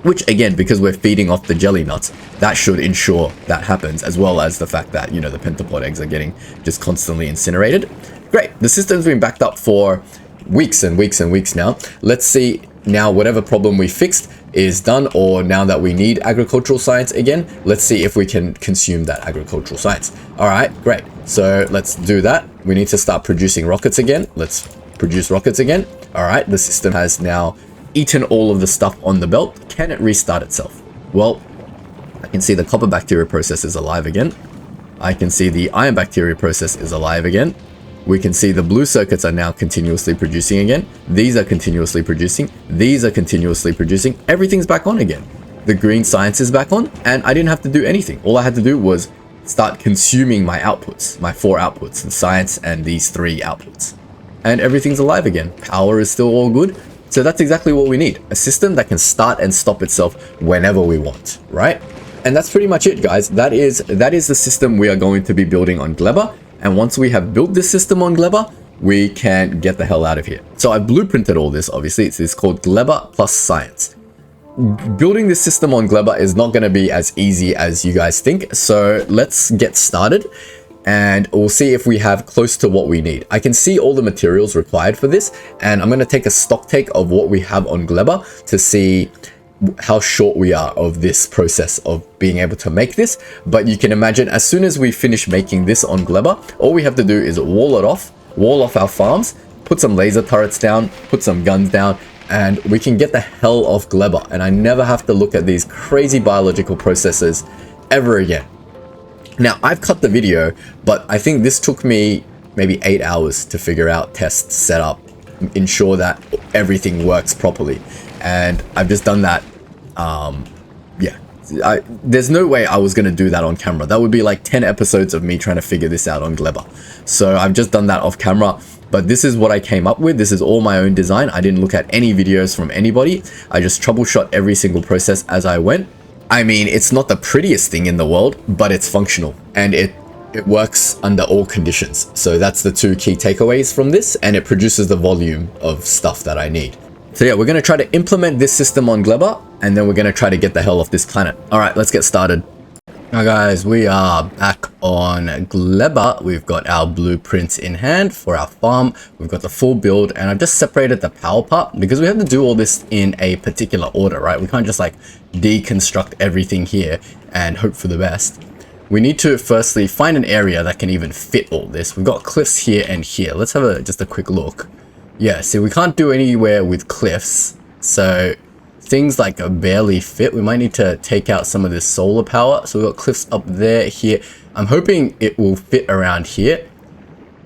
Which, again, because we're feeding off the jelly nuts, that should ensure that happens, as well as the fact that, you know, the pentapod eggs are getting just constantly incinerated. Great. The system's been backed up for weeks and weeks and weeks now. Let's see now whatever problem we fixed is done, or now that we need agricultural science again, let's see if we can consume that agricultural science. All right, great. So let's do that. We need to start producing rockets again. Let's produce rockets again. All right, the system has now eaten all of the stuff on the belt. Can it restart itself? Well, I can see the copper bacteria process is alive again. I can see the iron bacteria process is alive again. We can see the blue circuits are now continuously producing again. These are continuously producing. These are continuously producing. Everything's back on again. The green science is back on, and I didn't have to do anything. All I had to do was start consuming my outputs, my 4 outputs, the science and these 3 outputs. And everything's alive again. Power is still all good. So that's exactly what we need. A system that can start and stop itself whenever we want, right? And that's pretty much it, guys. That is the system we are going to be building on Gleba. And once we have built this system on Gleba, we can get the hell out of here. So I've blueprinted all this, obviously. It's called Gleba plus science. Building this system on Gleba is not going to be as easy as you guys think. So let's get started. and we'll see if we have close to what we need. I can see all the materials required for this, and I'm going to take a stock take of what we have on Gleba to see how short we are of this process of being able to make this. But you can imagine, as soon as we finish making this on Gleba, all we have to do is wall off our farms, put some laser turrets down, put some guns down, and we can get the hell off Gleba, and I never have to look at these crazy biological processes ever again. Now, I've cut the video, but I think this took me maybe 8 hours to figure out, test, set up, ensure that everything works properly. And I've just done that. Yeah, there's no way I was going to do that on camera. That would be like 10 episodes of me trying to figure this out on Gleba. So I've just done that off camera. But this is what I came up with. This is all my own design. I didn't look at any videos from anybody. I just troubleshot every single process as I went. I mean, it's not the prettiest thing in the world, but it's functional and it works under all conditions. So that's the two key takeaways from this, and it produces the volume of stuff that I need. So yeah, we're going to try to implement this system on Gleba, and then we're going to try to get the hell off this planet. All right, let's get started. Now guys, we are back on Gleba. We've got our blueprints in hand for our farm. We've got the full build, and I've just separated the power part because we have to do all this in a particular order, right? We can't just like deconstruct everything here and hope for the best. We need to firstly find an area that can even fit all this. We've got cliffs here and here. Let's have just a quick look. Yeah, see, we can't do anywhere with cliffs, so things like barely fit. We might need to take out some of this solar power. So we've got cliffs up there, here. I'm hoping it will fit around here.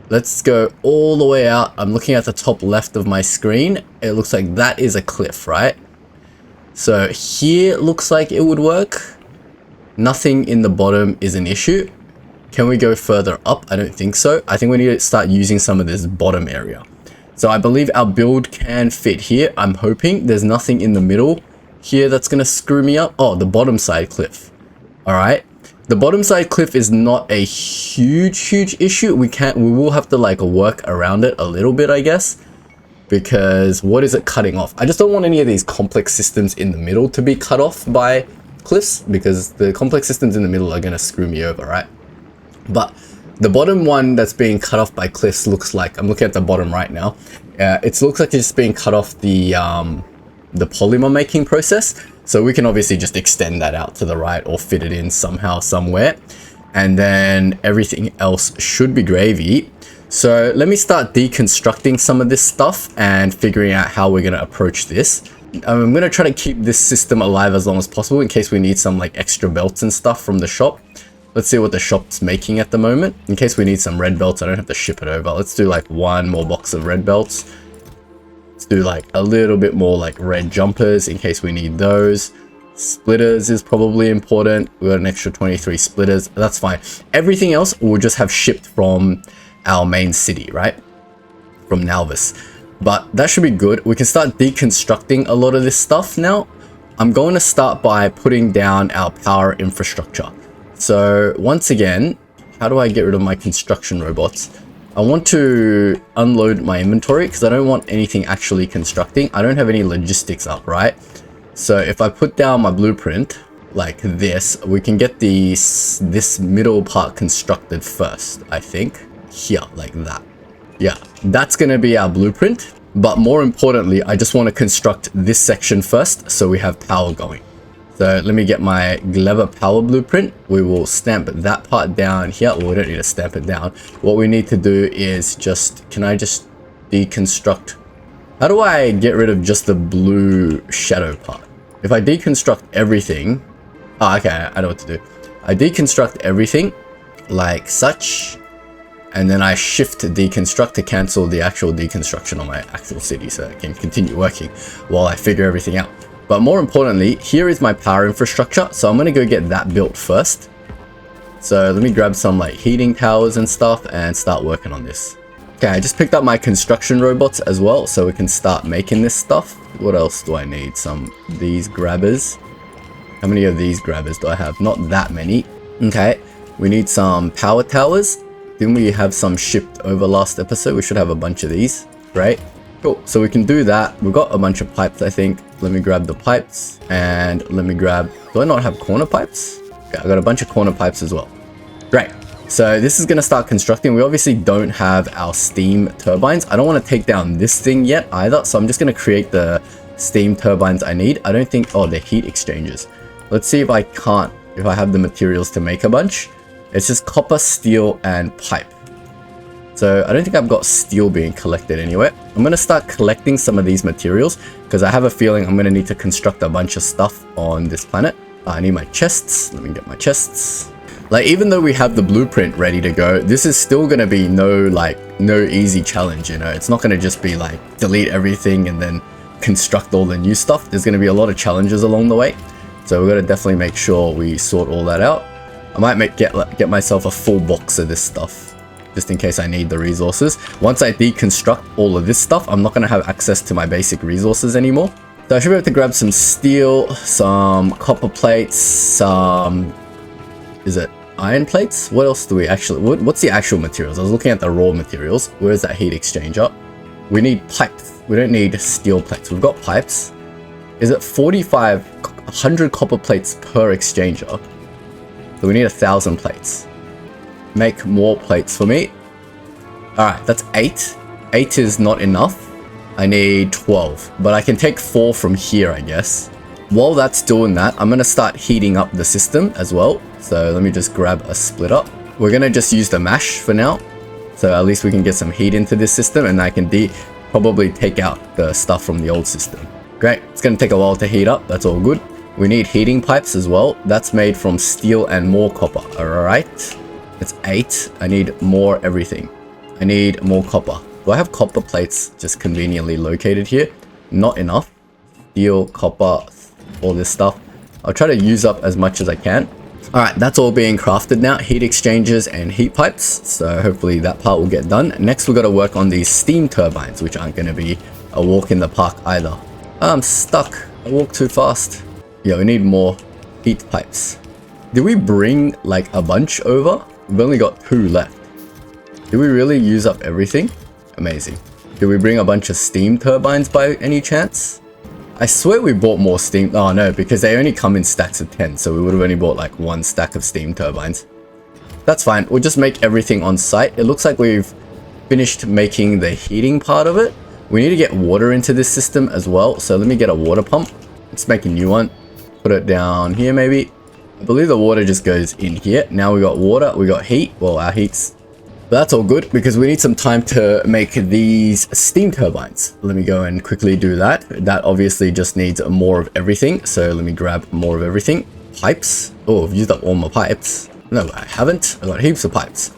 Let's go all the way out. I'm looking at the top left of my screen. It looks like that is a cliff, right? So here looks like it would work. Nothing in the bottom is an issue. Can we go further up? I don't think so. I think we need to start using some of this bottom area. So I believe our build can fit here. I'm hoping there's nothing in the middle here that's going to screw me up. Oh, the bottom side cliff. All right. The bottom side cliff is not a huge issue. We will have to like work around it a little bit, I guess, because what is it cutting off? I just don't want any of these complex systems in the middle to be cut off by cliffs, because the complex systems in the middle are going to screw me over, right? But the bottom one that's being cut off by cliffs looks like, I'm looking at the bottom right now. It looks like it's being cut off the polymer making process. So we can obviously just extend that out to the right or fit it in somehow, somewhere. And then everything else should be gravy. So let me start deconstructing some of this stuff and figuring out how we're going to approach this. I'm going to try to keep this system alive as long as possible in case we need some like extra belts and stuff from the shop. Let's see what the shop's making at the moment. In case we need some red belts, I don't have to ship it over. Let's do like one more box of red belts. Let's do like a little bit more like red jumpers in case we need those. Splitters is probably important. We got an extra 23 splitters. That's fine. Everything else we'll just have shipped from our main city, right? From Nauvis. But that should be good. We can start deconstructing a lot of this stuff now. I'm going to start by putting down our power infrastructure. So once again, how do I get rid of my construction robots? I want to unload my inventory because I don't want anything actually constructing. I don't have any logistics up, right? So if I put down my blueprint like this, we can get this middle part constructed first, I think. Here, like that. Yeah, that's going to be our blueprint. But more importantly, I just want to construct this section first so we have power going. So let me get my Gleba power blueprint. We will stamp that part down here. Well, we don't need to stamp it down. What we need to do is just, can I just deconstruct? How do I get rid of just the blue shadow part? If I deconstruct everything, oh, okay, I know what to do. I deconstruct everything like such, and then I shift to deconstruct to cancel the actual deconstruction on my actual city so it can continue working while I figure everything out. But more importantly, here is my power infrastructure. So I'm going to go get that built first. So let me grab some like heating towers and stuff and start working on this. Okay, I just picked up my construction robots as well, so we can start making this stuff. What else do I need? Some of these grabbers. How many of these grabbers do I have? Not that many. Okay, we need some power towers. Didn't we have some shipped over last episode? We should have a bunch of these. Great. Cool, so we can do that. We've got a bunch of pipes, I think. Let me grab the pipes and let me grab, do I not have corner pipes? Okay, I got a bunch of corner pipes as well. Great. So this is going to start constructing. We obviously don't have our steam turbines. I don't want to take down this thing yet either. So I'm just going to create the steam turbines I need. I don't think, oh, the heat exchangers. Let's see if I have the materials to make a bunch. It's just copper, steel, and pipe. So I don't think I've got steel being collected anywhere. I'm going to start collecting some of these materials because I have a feeling I'm going to need to construct a bunch of stuff on this planet. I need my chests. Let me get my chests. Like, even though we have the blueprint ready to go, this is still going to be no easy challenge, you know. It's not going to just be like delete everything and then construct all the new stuff. There's going to be a lot of challenges along the way. So we're going to definitely make sure we sort all that out. I might get myself a full box of this stuff just in case I need the resources. Once I deconstruct all of this stuff, I'm not going to have access to my basic resources anymore. So I should be able to grab some steel, some copper plates, some... is it iron plates? What else do we actually... what's the actual materials? I was looking at the raw materials. Where is that heat exchanger? We need pipes. We don't need steel plates. We've got pipes. Is it 100 copper plates per exchanger? So we need 1,000 plates. Make more plates for me. Alright, that's 8. 8 is not enough. I need 12. But I can take 4 from here, I guess. While that's doing that, I'm going to start heating up the system as well. So let me just grab a splitter. We're going to just use the mash for now. So at least we can get some heat into this system, and I can probably take out the stuff from the old system. Great. It's going to take a while to heat up. That's all good. We need heating pipes as well. That's made from steel and more copper. Alright. It's 8. I need more everything. I need more copper. Do I have copper plates just conveniently located here? Not enough. Steel, copper, all this stuff. I'll try to use up as much as I can. Alright, that's all being crafted now. Heat exchangers and heat pipes. So hopefully that part will get done. Next, we've got to work on these steam turbines, which aren't going to be a walk in the park either. I'm stuck. I walked too fast. Yeah, we need more heat pipes. Did we bring like a bunch over? We've only got 2 left. Did we really use up everything? Amazing. Did we bring a bunch of steam turbines by any chance? I swear we bought more steam. Oh no, because they only come in stacks of 10. So we would have only bought like 1 stack of steam turbines. That's fine. We'll just make everything on site. It looks like we've finished making the heating part of it. We need to get water into this system as well. So let me get a water pump. Let's make a new one. Put it down here maybe. I believe the water just goes in here. Now we got water, we got heat. Well, our heat's... But that's all good because we need some time to make these steam turbines. Let me go and quickly do that. That obviously just needs more of everything. So let me grab more of everything. Pipes. Oh, I've used up all my pipes. No, I haven't. I got heaps of pipes.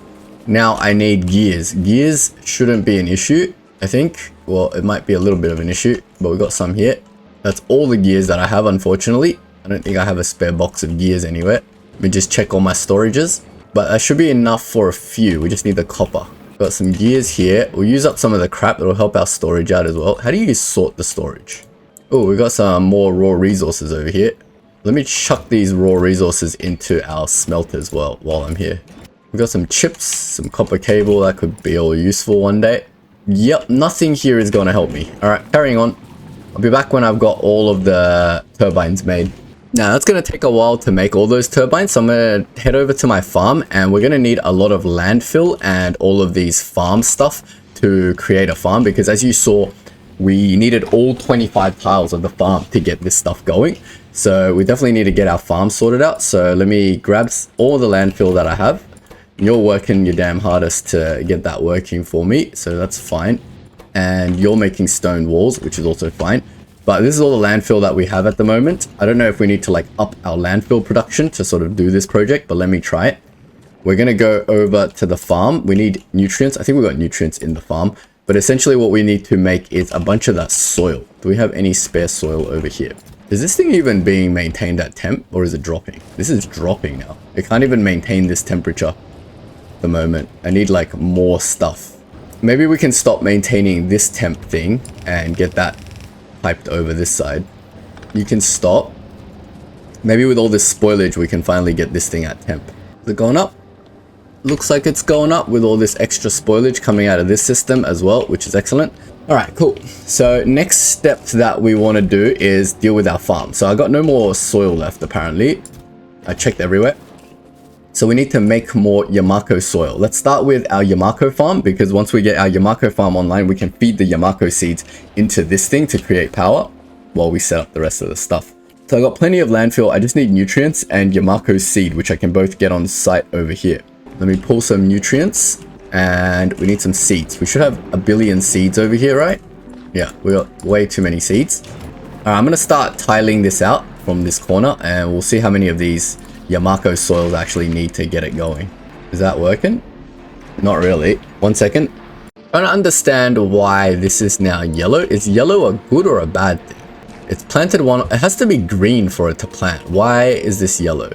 Now I need gears. Gears shouldn't be an issue, I think. Well, it might be a little bit of an issue, but we got some here. That's all the gears that I have, unfortunately. I don't think I have a spare box of gears anywhere. Let me just check all my storages. But that should be enough for a few. We just need the copper. Got some gears here. We'll use up some of the crap. It'll help our storage out as well. How do you sort the storage? Oh, we got some more raw resources over here. Let me chuck these raw resources into our smelter as well while I'm here. We got some chips, some copper cable. That could be all useful one day. Yep, nothing here is going to help me. All right, carrying on. I'll be back when I've got all of the turbines made. Now, that's going to take a while to make all those turbines, so I'm going to head over to my farm, and we're going to need a lot of landfill and all of these farm stuff to create a farm, because as you saw, we needed all 25 tiles of the farm to get this stuff going. So we definitely need to get our farm sorted out. So let me grab all the landfill that I have. You're working your damn hardest to get that working for me, so that's fine. And you're making stone walls, which is also fine. But this is all the landfill that we have at the moment. I don't know if we need to like up our landfill production to sort of do this project, but let me try it. We're going to go over to the farm. We need nutrients. I think we've got nutrients in the farm. But essentially what we need to make is a bunch of that soil. Do we have any spare soil over here? Is this thing even being maintained at temp, or is it dropping? This is dropping now. It can't even maintain this temperature at the moment. I need like more stuff. Maybe we can stop maintaining this temp thing and get that piped over this side. You can stop. Maybe with all this spoilage we can finally get this thing at temp. Is it going up? Looks like it's going up with all this extra spoilage coming out of this system as well, which is excellent. All right, cool. So next step that we want to do is deal with our farm. So I got no more soil left apparently. I checked everywhere. So we need to make more Yamako soil. Let's start with our Yamako farm, because once we get our Yamako farm online, we can feed the Yamako seeds into this thing to create power while we set up the rest of the stuff. So I got plenty of landfill. I just need nutrients and Yamako seed, which I can both get on site over here. Let me pull some nutrients, and we need some seeds. We should have 1 billion seeds over here, right? Yeah, we got way too many seeds. I'm going to start tiling this out from this corner, and we'll see how many of these Yamako soils actually need to get it going. Is that working? Not really. 1 second. I don't understand why this is now yellow. Is yellow a good or a bad thing? It's planted one. It has to be green for it to plant. Why is this yellow?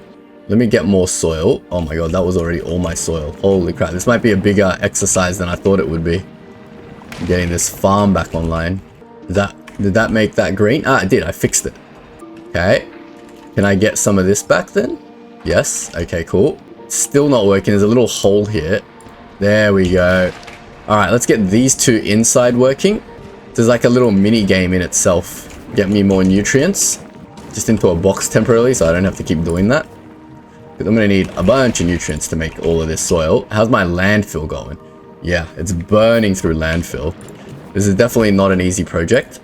Let me get more soil. Oh my god, that was already all my soil. Holy crap. This might be a bigger exercise than I thought it would be. Getting this farm back online. Did that make that green? Ah, it did. I fixed it. Okay. Can I get some of this back then? Yes. Okay, cool. Still not working. There's a little hole here. There we go. Alright, let's get these two inside working. There's like a little mini game in itself. Get me more nutrients. Just into a box temporarily so I don't have to keep doing that. Because I'm going to need a bunch of nutrients to make all of this soil. How's my landfill going? Yeah, it's burning through landfill. This is definitely not an easy project.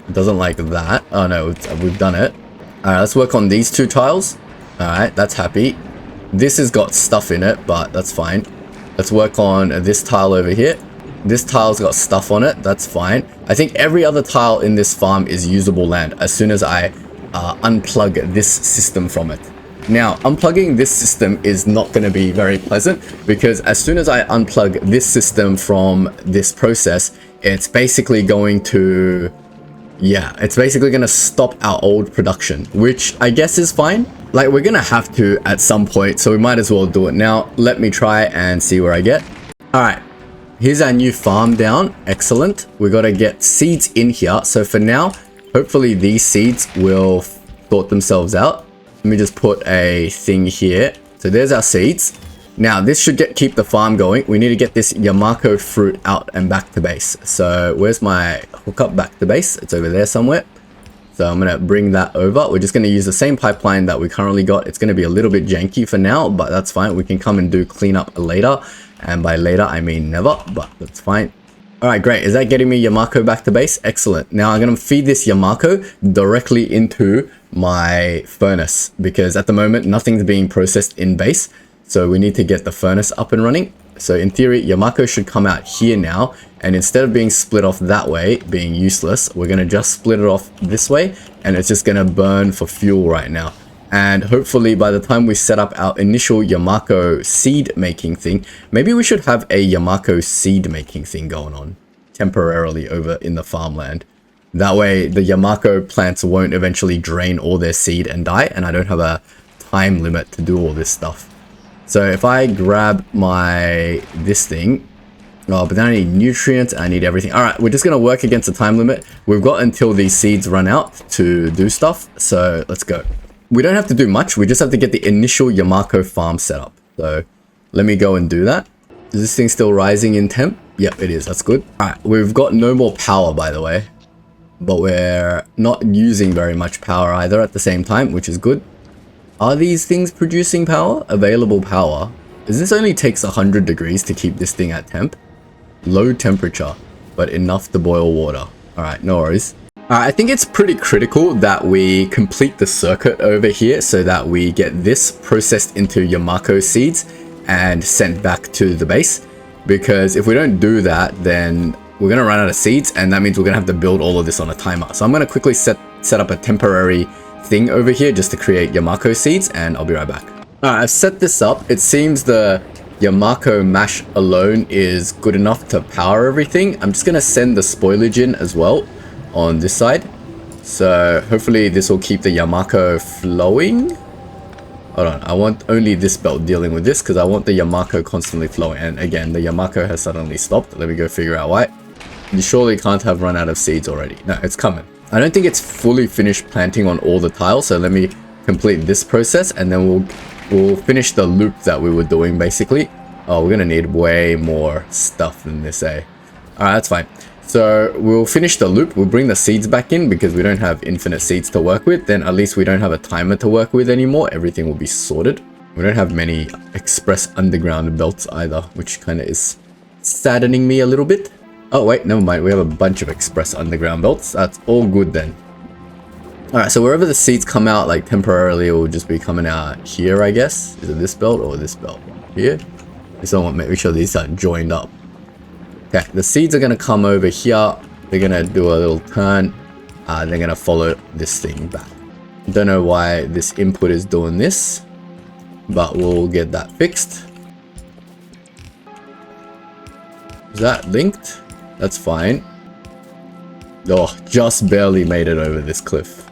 It doesn't like that. Oh no, we've done it. Alright, let's work on these two tiles. Alright, that's happy. This has got stuff in it, but that's fine. Let's work on this tile over here. This tile's got stuff on it. That's fine. I think every other tile in this farm is usable land as soon as I unplug this system from it. Now, unplugging this system is not going to be very pleasant, because as soon as I unplug this system from this process, it's basically going to... yeah, it's basically going to stop our old production, which I guess is fine. Like, we're going to have to at some point, so we might as well do it now. Let me try and see where I get. Alright, here's our new farm down. Excellent. We got to get seeds in here. So for now, hopefully these seeds will sort themselves out. Let me just put a thing here. So there's our seeds. Now, this should keep the farm going. We need to get this Yamako fruit out and back to base. So where's my hookup back to base? It's over there somewhere. So I'm going to bring that over. We're just going to use the same pipeline that we currently got. It's going to be a little bit janky for now, but that's fine. We can come and do cleanup later. And by later, I mean never, but that's fine. All right, great. Is that getting me Yamako back to base? Excellent. Now I'm going to feed this Yamako directly into my furnace, because at the moment, nothing's being processed in base. So we need to get the furnace up and running. So in theory, Yamako should come out here now. And instead of being split off that way, being useless, we're going to just split it off this way. And it's just going to burn for fuel right now. And hopefully by the time we set up our initial Yamako seed making thing, maybe we should have a Yamako seed making thing going on temporarily over in the farmland. That way the Yamako plants won't eventually drain all their seed and die. And I don't have a time limit to do all this stuff. So if I grab this thing, oh, but then I need nutrients, I need everything. All right, we're just going to work against the time limit. We've got until these seeds run out to do stuff. So let's go. We don't have to do much. We just have to get the initial Yamako farm set up. So let me go and do that. Is this thing still rising in temp? Yep, it is. That's good. All right, we've got no more power, by the way. But we're not using very much power either at the same time, which is good. Are these things producing power? Available power. This only takes 100 degrees to keep this thing at temp. Low temperature, but enough to boil water. Alright, no worries. I think it's pretty critical that we complete the circuit over here so that we get this processed into Yamako seeds and sent back to the base. Because if we don't do that, then we're going to run out of seeds, and that means we're going to have to build all of this on a timer. So I'm going to quickly set up a temporary thing over here just to create Yamako seeds, and I'll be right back. Alright, I've set this up. It seems the Yamako mash alone is good enough to power everything. I'm just going to send the spoilage in as well on this side. So hopefully this will keep the Yamako flowing. Hold on, I want only this belt dealing with this because I want the Yamako constantly flowing. And again, the Yamako has suddenly stopped. Let me go figure out why. You surely can't have run out of seeds already. No, it's coming. I don't think it's fully finished planting on all the tiles. So let me complete this process and then we'll finish the loop that we were doing basically. Oh, we're going to need way more stuff than this, eh? Alright, that's fine. So we'll finish the loop. We'll bring the seeds back in because we don't have infinite seeds to work with. Then at least we don't have a timer to work with anymore. Everything will be sorted. We don't have many express underground belts either, which kind of is saddening me a little bit. Oh wait, never mind. We have a bunch of express underground belts. That's all good then. Alright, so wherever the seeds come out, like temporarily, it will just be coming out here, I guess. Is it this belt or this belt? Here? Just want to make sure these are joined up. Okay, the seeds are going to come over here. They're going to do a little turn. They're going to follow this thing back. Don't know why this input is doing this, but we'll get that fixed. Is that linked? That's fine. Oh, just barely made it over this cliff.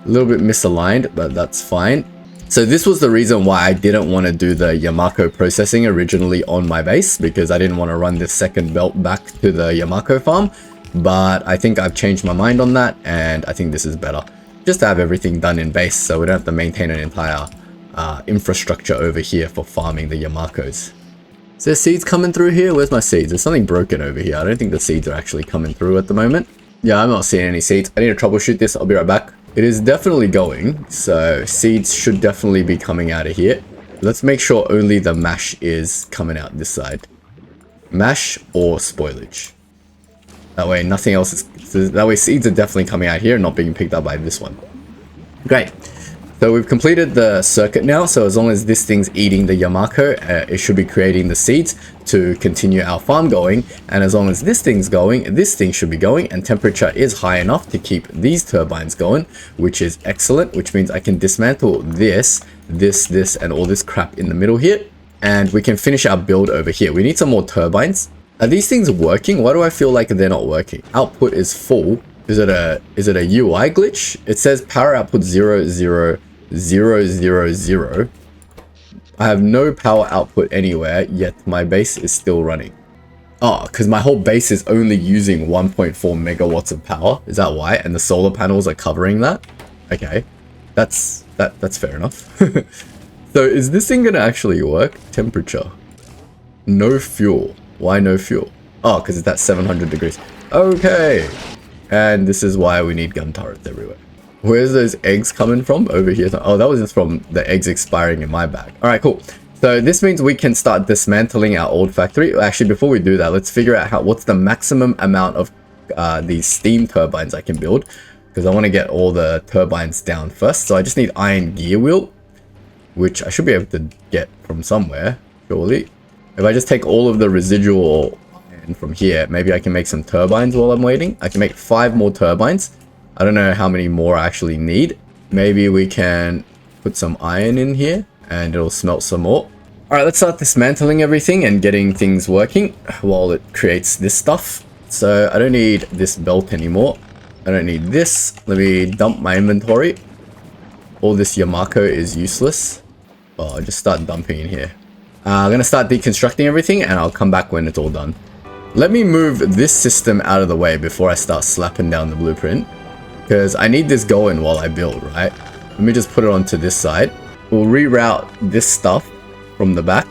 A little bit misaligned, but that's fine. So this was the reason why I didn't want to do the Yamako processing originally on my base, because I didn't want to run this second belt back to the Yamako farm. But I think I've changed my mind on that, and I think this is better. Just to have everything done in base, so we don't have to maintain an entire infrastructure over here for farming the Yamakos. Is there seeds coming through here? Where's my seeds? There's something broken over here. I don't think the seeds are actually coming through at the moment. Yeah, I'm not seeing any seeds. I need to troubleshoot this. I'll be right back. It is definitely going, so seeds should definitely be coming out of here. Let's make sure only the mash is coming out this side. Mash or spoilage. That way nothing else is... That way seeds are definitely coming out here and not being picked up by this one. Great. So we've completed the circuit now, so as long as this thing's eating the Yamako, it should be creating the seeds to continue our farm going. And as long as this thing's going, this thing should be going, and temperature is high enough to keep these turbines going, which is excellent, which means I can dismantle this, and all this crap in the middle here, and we can finish our build over here. We need some more turbines. Are these things working? Why do I feel like they're not working? Output is full. Is it a UI glitch? It says power output 00000. I have no power output anywhere, yet my base is still running. Oh, because my whole base is only using 1.4 megawatts of power. Is that why? And the solar panels are covering that? Okay, that's fair enough. So is this thing gonna actually work? Temperature. No fuel. Why no fuel? Oh, because it's at 700 degrees. Okay. And this is why we need gun turrets everywhere. Where's those eggs coming from? Over here. Oh, that was just from the eggs expiring in my bag. All right, cool. So this means we can start dismantling our old factory. Actually, before we do that, let's figure out what's the maximum amount of these steam turbines I can build, because I want to get all the turbines down first. So I just need iron gear wheel, which I should be able to get from somewhere, surely. If I just take all of the residual iron from here, maybe I can make some turbines while I'm waiting. I can make 5 more turbines. I don't know how many more I actually need. Maybe we can put some iron in here and it'll smelt some more. Alright, let's start dismantling everything and getting things working while it creates this stuff. So I don't need this belt anymore. I don't need this. Let me dump my inventory. All this Yamako is useless. Oh, I'll just start dumping in here. I'm going to start deconstructing everything and I'll come back when it's all done. Let me move this system out of the way before I start slapping down the blueprint, because I need this going while I build, right? Let me just put it onto this side. We'll reroute this stuff from the back.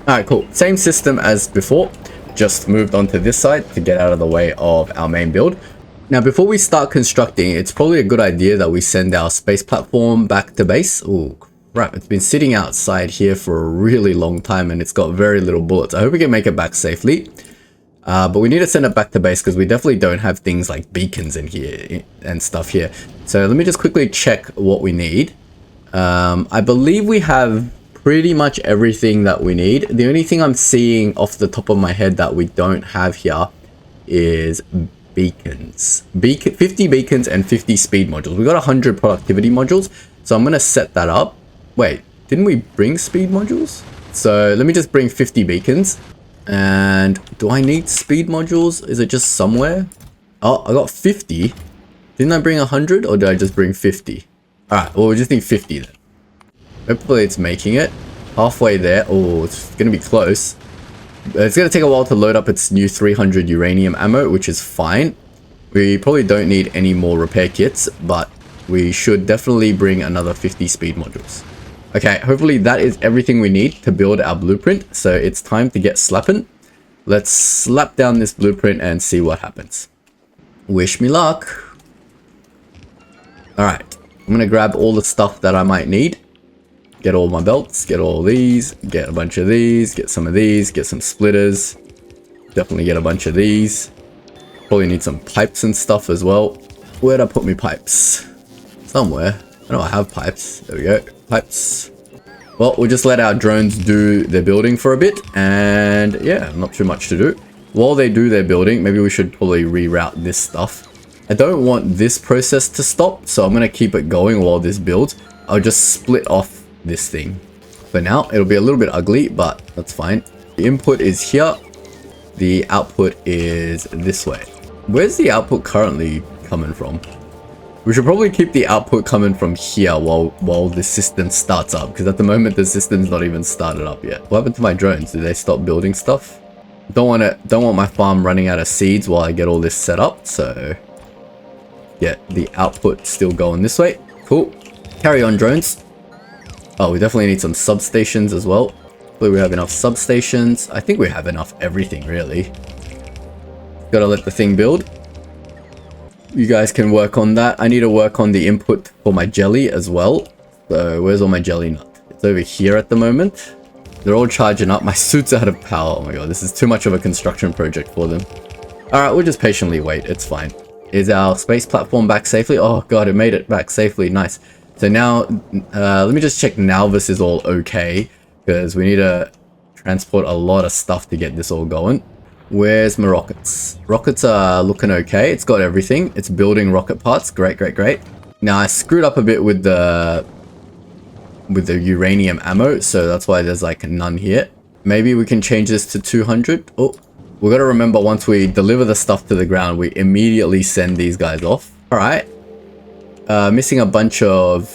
Alright, cool. Same system as before, just moved onto this side to get out of the way of our main build. Now, before we start constructing, it's probably a good idea that we send our space platform back to base. Oh, crap. It's been sitting outside here for a really long time and it's got very little bullets. I hope we can make it back safely. But we need to send it back to base because we definitely don't have things like beacons in here and stuff here. So let me just quickly check what we need. I believe we have pretty much everything that we need. The only thing I'm seeing off the top of my head that we don't have here is beacons. 50 beacons and 50 speed modules. We've got 100 productivity modules. So I'm going to set that up. Wait, didn't we bring speed modules? So let me just bring 50 beacons. And do I need speed modules? Is it just somewhere? Oh, I got 50. Didn't I bring 100 or did I just bring 50? Alright, well, we just need 50 then. Hopefully it's making it. Halfway there. Oh, it's going to be close. It's going to take a while to load up its new 300 uranium ammo, which is fine. We probably don't need any more repair kits, but we should definitely bring another 50 speed modules. Okay, hopefully that is everything we need to build our blueprint. So it's time to get slapping. Let's slap down this blueprint and see what happens. Wish me luck. Alright, I'm going to grab all the stuff that I might need. Get all my belts, get all these, get a bunch of these, get some of these, get some splitters. Definitely get a bunch of these. Probably need some pipes and stuff as well. Where'd I put my pipes? Somewhere. I know I have pipes. There we go. Pipes. Well, we'll just let our drones do their building for a bit. And yeah, not too much to do. While they do their building, maybe we should probably reroute this stuff. I don't want this process to stop, so I'm going to keep it going while this builds. I'll just split off this thing. For now, it'll be a little bit ugly, but that's fine. The input is here. The output is this way. Where's the output currently coming from? We should probably keep the output coming from here while the system starts up, because at the moment the system's not even started up yet. What happened to my drones? Did they stop building stuff? Don't want my farm running out of seeds while I get all this set up, so get the output still going this way. Cool. Carry on, drones. Oh, we definitely need some substations as well. Hopefully we have enough substations. I think we have enough everything, really. Gotta let the thing build. You guys can work on that. I need to work on the input for my jelly as well. So where's all my jelly nut? It's over here at the moment. They're all charging up. My suit's out of power. Oh my god, this is too much of a construction project for them. Alright, we'll just patiently wait. It's fine. Is our space platform back safely? Oh god, it made it back safely. Nice. So now, let me just check Nauvis is all okay, because we need to transport a lot of stuff to get this all going. Where's my rockets? Rockets are looking okay. It's got everything. It's building rocket parts. Great, great, great. Now I screwed up a bit with the uranium ammo, so that's why there's like none here. Maybe we can change this to 200. Oh, we got to remember, once we deliver the stuff to the ground, we immediately send these guys off. All right. Missing a bunch of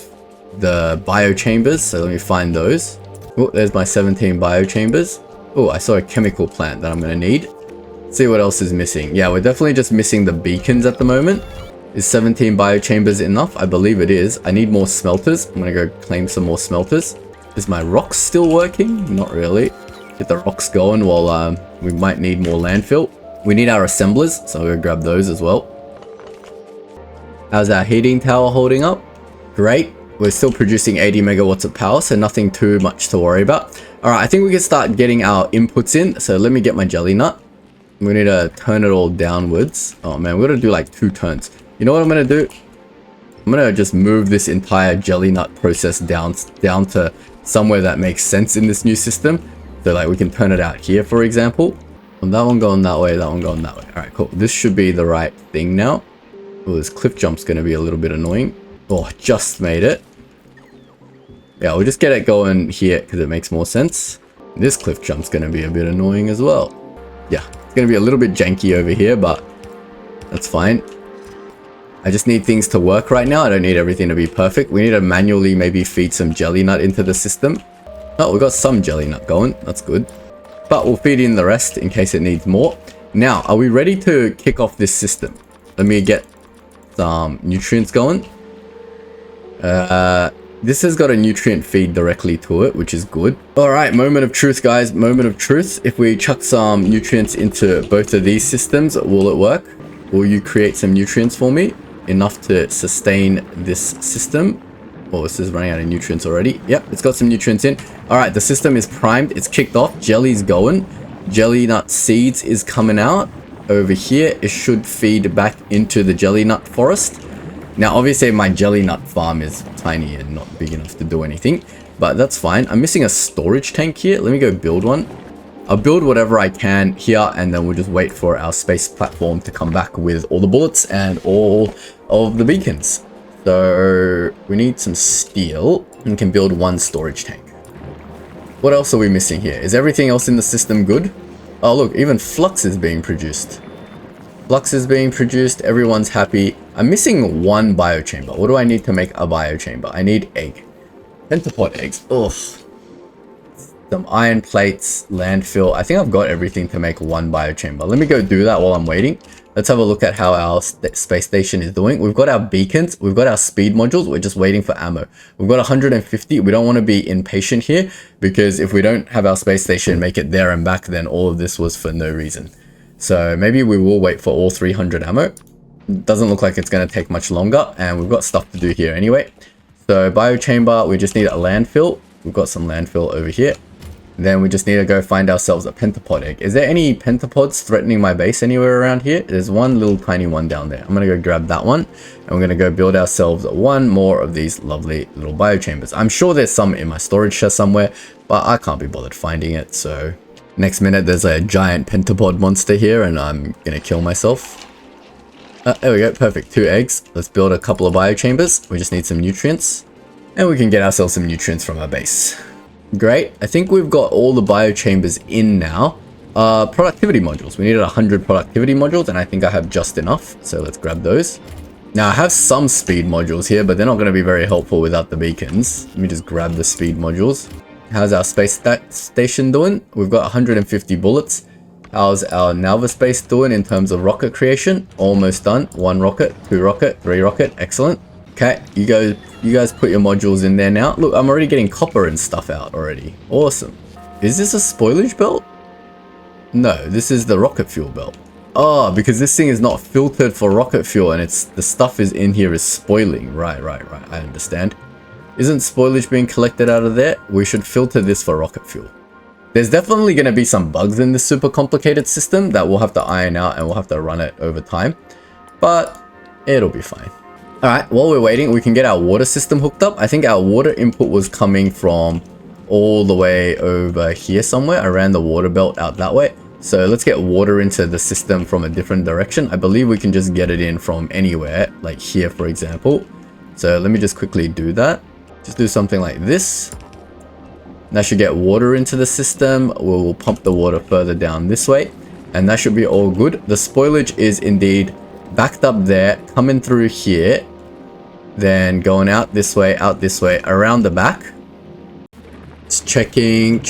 the biochambers, so let me find those. Oh, there's my 17 biochambers. Oh, I saw a chemical plant that I'm going to need. See what else is missing. Yeah, we're definitely just missing the beacons at the moment. Is 17 biochambers enough? I believe it is. I need more smelters. I'm going to go claim some more smelters. Is my rocks still working? Not really. Get the rocks going while we might need more landfill. We need our assemblers, so I'm going to grab those as well. How's our heating tower holding up? Great. We're still producing 80 megawatts of power, so nothing too much to worry about. Alright, I think we can start getting our inputs in. So let me get my jelly nut. We need to turn it all downwards. Oh man, we're going to do like 2 turns. You know what I'm going to do? I'm going to just move this entire jelly nut process down to somewhere that makes sense in this new system. So like we can turn it out here, for example. And that one going that way, that one going that way. Alright, cool. This should be the right thing now. Oh, this cliff jump's going to be a little bit annoying. Oh, just made it. Yeah, we'll just get it going here because it makes more sense. This cliff jump's going to be a bit annoying as well. Yeah, it's going to be a little bit janky over here, but that's fine. I just need things to work right now. I don't need everything to be perfect. We need to manually maybe feed some jelly nut into the system. Oh, we got some jelly nut going. That's good. But we'll feed in the rest in case it needs more. Now, are we ready to kick off this system? Let me get some nutrients going. This has got a nutrient feed directly to it, which is good. All right, moment of truth, guys. Moment of truth. If we chuck some nutrients into both of these systems, will it work? Will you create some nutrients for me? Enough to sustain this system. Oh, this is running out of nutrients already. Yep, it's got some nutrients in. All right, the system is primed. It's kicked off. Jelly's going. Jelly nut seeds is coming out. Over here, it should feed back into the jelly nut forest. Now, obviously, my jelly nut farm is tiny and not big enough to do anything, but that's fine. I'm missing a storage tank here. Let me go build one. I'll build whatever I can here, and then we'll just wait for our space platform to come back with all the bullets and all of the beacons. So we need some steel and can build 1 storage tank. What else are we missing here? Is everything else in the system good? Oh, look, even flux is being produced. Flux is being produced. Everyone's happy. I'm missing 1 biochamber. What do I need to make a biochamber? I need egg. Pentapod eggs. Ugh. Some iron plates, landfill. I think I've got everything to make 1 biochamber. Let me go do that while I'm waiting. Let's have a look at how our space station is doing. We've got our beacons. We've got our speed modules. We're just waiting for ammo. We've got 150. We don't want to be impatient here, because if we don't have our space station make it there and back, then all of this was for no reason. So maybe we will wait for all 300 ammo. Doesn't look like it's going to take much longer, and we've got stuff to do here anyway. So biochamber, we just need a landfill. We've got some landfill over here. Then we just need to go find ourselves a pentapod egg. Is there any pentapods threatening my base anywhere around here? There's one little tiny one down there. I'm going to go grab that one. And we're going to go build ourselves one more of these lovely little biochambers. I'm sure there's some in my storage chest somewhere, but I can't be bothered finding it. So next minute, there's a giant pentapod monster here and I'm going to kill myself. There we go. Perfect. 2 eggs. Let's build a couple of biochambers. We just need some nutrients. And we can get ourselves some nutrients from our base. Great. I think we've got all the biochambers in now. Productivity modules. We needed 100 productivity modules and I think I have just enough. So let's grab those. Now I have some speed modules here, but they're not going to be very helpful without the beacons. Let me just grab the speed modules. How's our space station doing? We've got 150 bullets. How's our Nauvis base doing in terms of rocket creation? Almost done. 1 rocket, 2 rocket, 3 rocket. Excellent. Okay, you guys put your modules in there now. Look, I'm already getting copper and stuff out already. Awesome. Is this a spoilage belt? No, this is the rocket fuel belt. Oh, because this thing is not filtered for rocket fuel and the stuff is in here is spoiling. Right. I understand. Isn't spoilage being collected out of there? We should filter this for rocket fuel. There's definitely going to be some bugs in this super complicated system that we'll have to iron out and we'll have to run it over time. But it'll be fine. Alright, while we're waiting, we can get our water system hooked up. I think our water input was coming from all the way over here somewhere. I ran the water belt out that way. So let's get water into the system from a different direction. I believe we can just get it in from anywhere, like here, for example. So let me just quickly do that. Just do something like this. That should get water into the system. We'll pump the water further down this way. And that should be all good. The spoilage is indeed backed up there, coming through here, then going out this way, around the back. It's checking.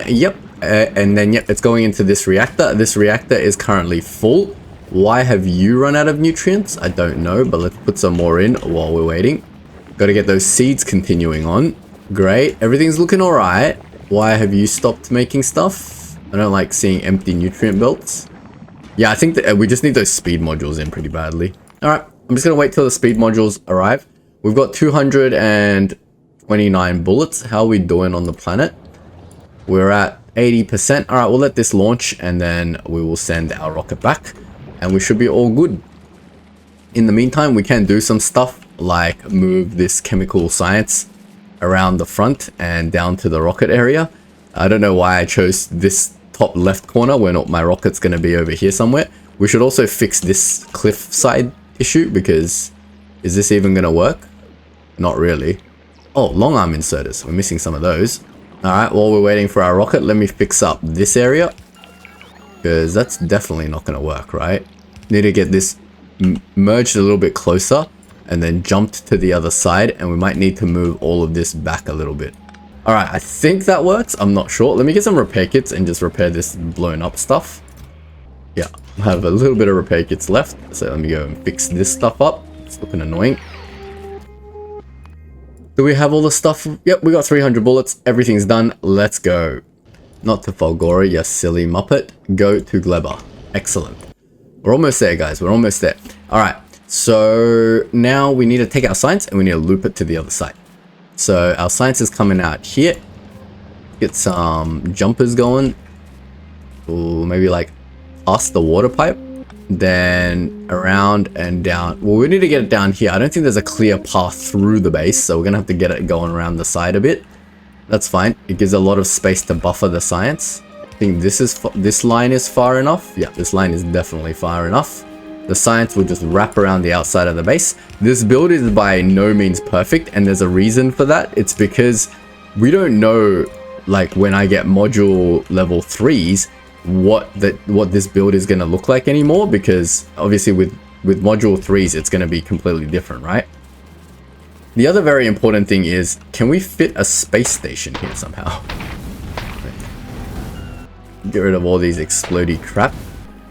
Yep. And then, yep, it's going into this reactor. This reactor is currently full. Why have you run out of nutrients? I don't know, but let's put some more in while we're waiting. Got to get those seeds continuing on. Great. Everything's looking all right. Why have you stopped making stuff? I don't like seeing empty nutrient belts. Yeah, I think that we just need those speed modules in pretty badly. All right, I'm just going to wait till the speed modules arrive. We've got 229 bullets. How are we doing on the planet? We're at 80%. All right, we'll let this launch and then we will send our rocket back and we should be all good. In the meantime, we can do some stuff like move this chemical science around the front and down to the rocket area. I don't know why I chose this top left corner when my rocket's going to be over here somewhere. We should also fix this cliff side issue because is this even going to work? Not really. Oh, long arm inserters. We're missing some of those. All right, while we're waiting for our rocket, let me fix up this area because that's definitely not going to work, right? Need to get this merged a little bit closer and then jumped to the other side, and we might need to move all of this back a little bit. All right, I think that works. I'm not sure. Let me get some repair kits and just repair this blown up stuff. Yeah, I have a little bit of repair kits left. So let me go and fix this stuff up. It's looking annoying. Do we have all the stuff? Yep, we got 300 bullets. Everything's done. Let's go. Not to Falgora, you silly muppet. Go to Gleba. Excellent. We're almost there, guys. We're almost there. All right, so now we need to take our science and we need to loop it to the other side. So our science is coming out here. Get some jumpers going. Ooh, maybe like past the water pipe. Then around and down. Well, we need to get it down here. I don't think there's a clear path through the base. So we're going to have to get it going around the side a bit. That's fine. It gives a lot of space to buffer the science. I think this line is far enough. Yeah, this line is definitely far enough. The science will just wrap around the outside of the base. This build is by no means perfect, and there's a reason for that. It's because we don't know, like when I get module level 3s, what this build is going to look like anymore, because obviously with module 3s, it's going to be completely different, right? The other very important thing is, can we fit a space station here somehow? Get rid of all these explodey crap.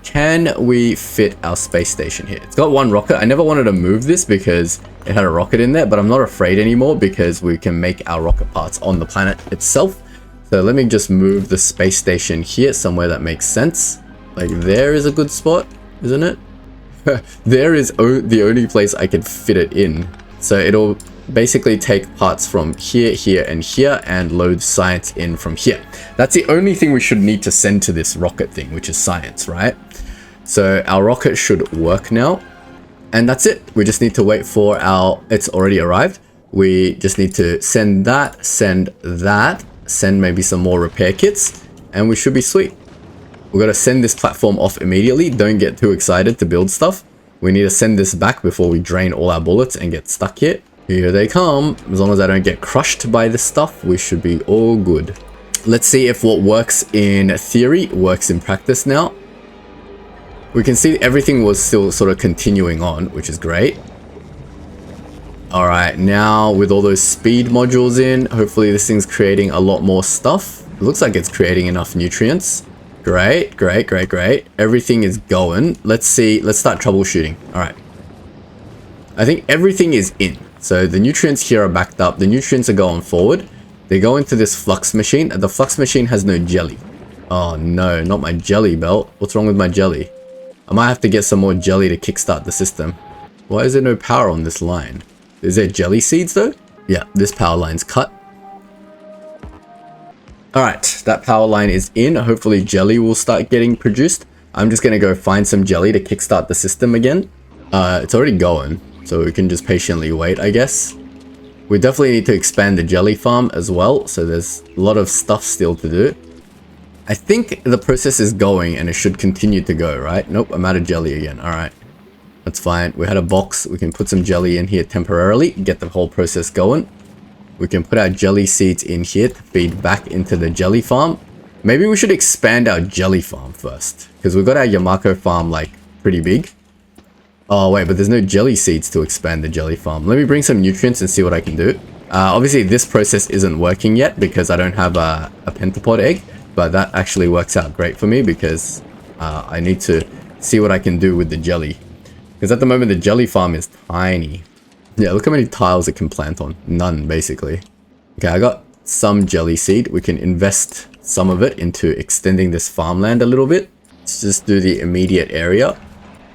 Can we fit our space station here? It's got one rocket. I never wanted to move this because it had a rocket in there, but I'm not afraid anymore because we can make our rocket parts on the planet itself. So let me just move the space station here somewhere that makes sense. Like there is a good spot, isn't it? There is the only place I can fit it in. So basically take parts from here, here, and here, and load science in from here. That's the only thing we should need to send to this rocket thing, which is science, right? So our rocket should work now. And that's it. We just need to wait for it's already arrived. We just need to send that, send maybe some more repair kits, and we should be sweet. We've got to send this platform off immediately. Don't get too excited to build stuff. We need to send this back before we drain all our bullets and get stuck here. Here they come. As long as I don't get crushed by this stuff, we should be all good. Let's see if what works in theory works in practice now. We can see everything was still sort of continuing on, which is great. All right, now with all those speed modules in, hopefully this thing's creating a lot more stuff. It looks like it's creating enough nutrients. Great, great, great, great. Everything is going. Let's see. Let's start troubleshooting. All right. I think everything is in. So the nutrients here are backed up. The nutrients are going forward. They go into this flux machine. The flux machine has no jelly. Oh no, not my jelly belt. What's wrong with my jelly? I might have to get some more jelly to kickstart the system. Why is there no power on this line? Is there jelly seeds though? Yeah, this power line's cut. Alright, that power line is in. Hopefully jelly will start getting produced. I'm just going to go find some jelly to kickstart the system again. It's already going, so we can just patiently wait, I guess. We definitely need to expand the jelly farm as well, so there's a lot of stuff still to do. I think the process is going and it should continue to go, right? Nope, I'm out of jelly again. Alright, that's fine. We had a box. We can put some jelly in here temporarily, get the whole process going. We can put our jelly seeds in here to feed back into the jelly farm. Maybe we should expand our jelly farm first, because we've got our Yamako farm like pretty big. Oh wait, but there's no jelly seeds to expand the jelly farm. Let me bring some nutrients and see what I can do. Obviously this process isn't working yet because I don't have a pentapod egg, but that actually works out great for me because I need to see what I can do with the jelly. Because at the moment the jelly farm is tiny. Yeah, look how many tiles it can plant on. None, basically. Okay, I got some jelly seed. We can invest some of it into extending this farmland a little bit. Let's just do the immediate area.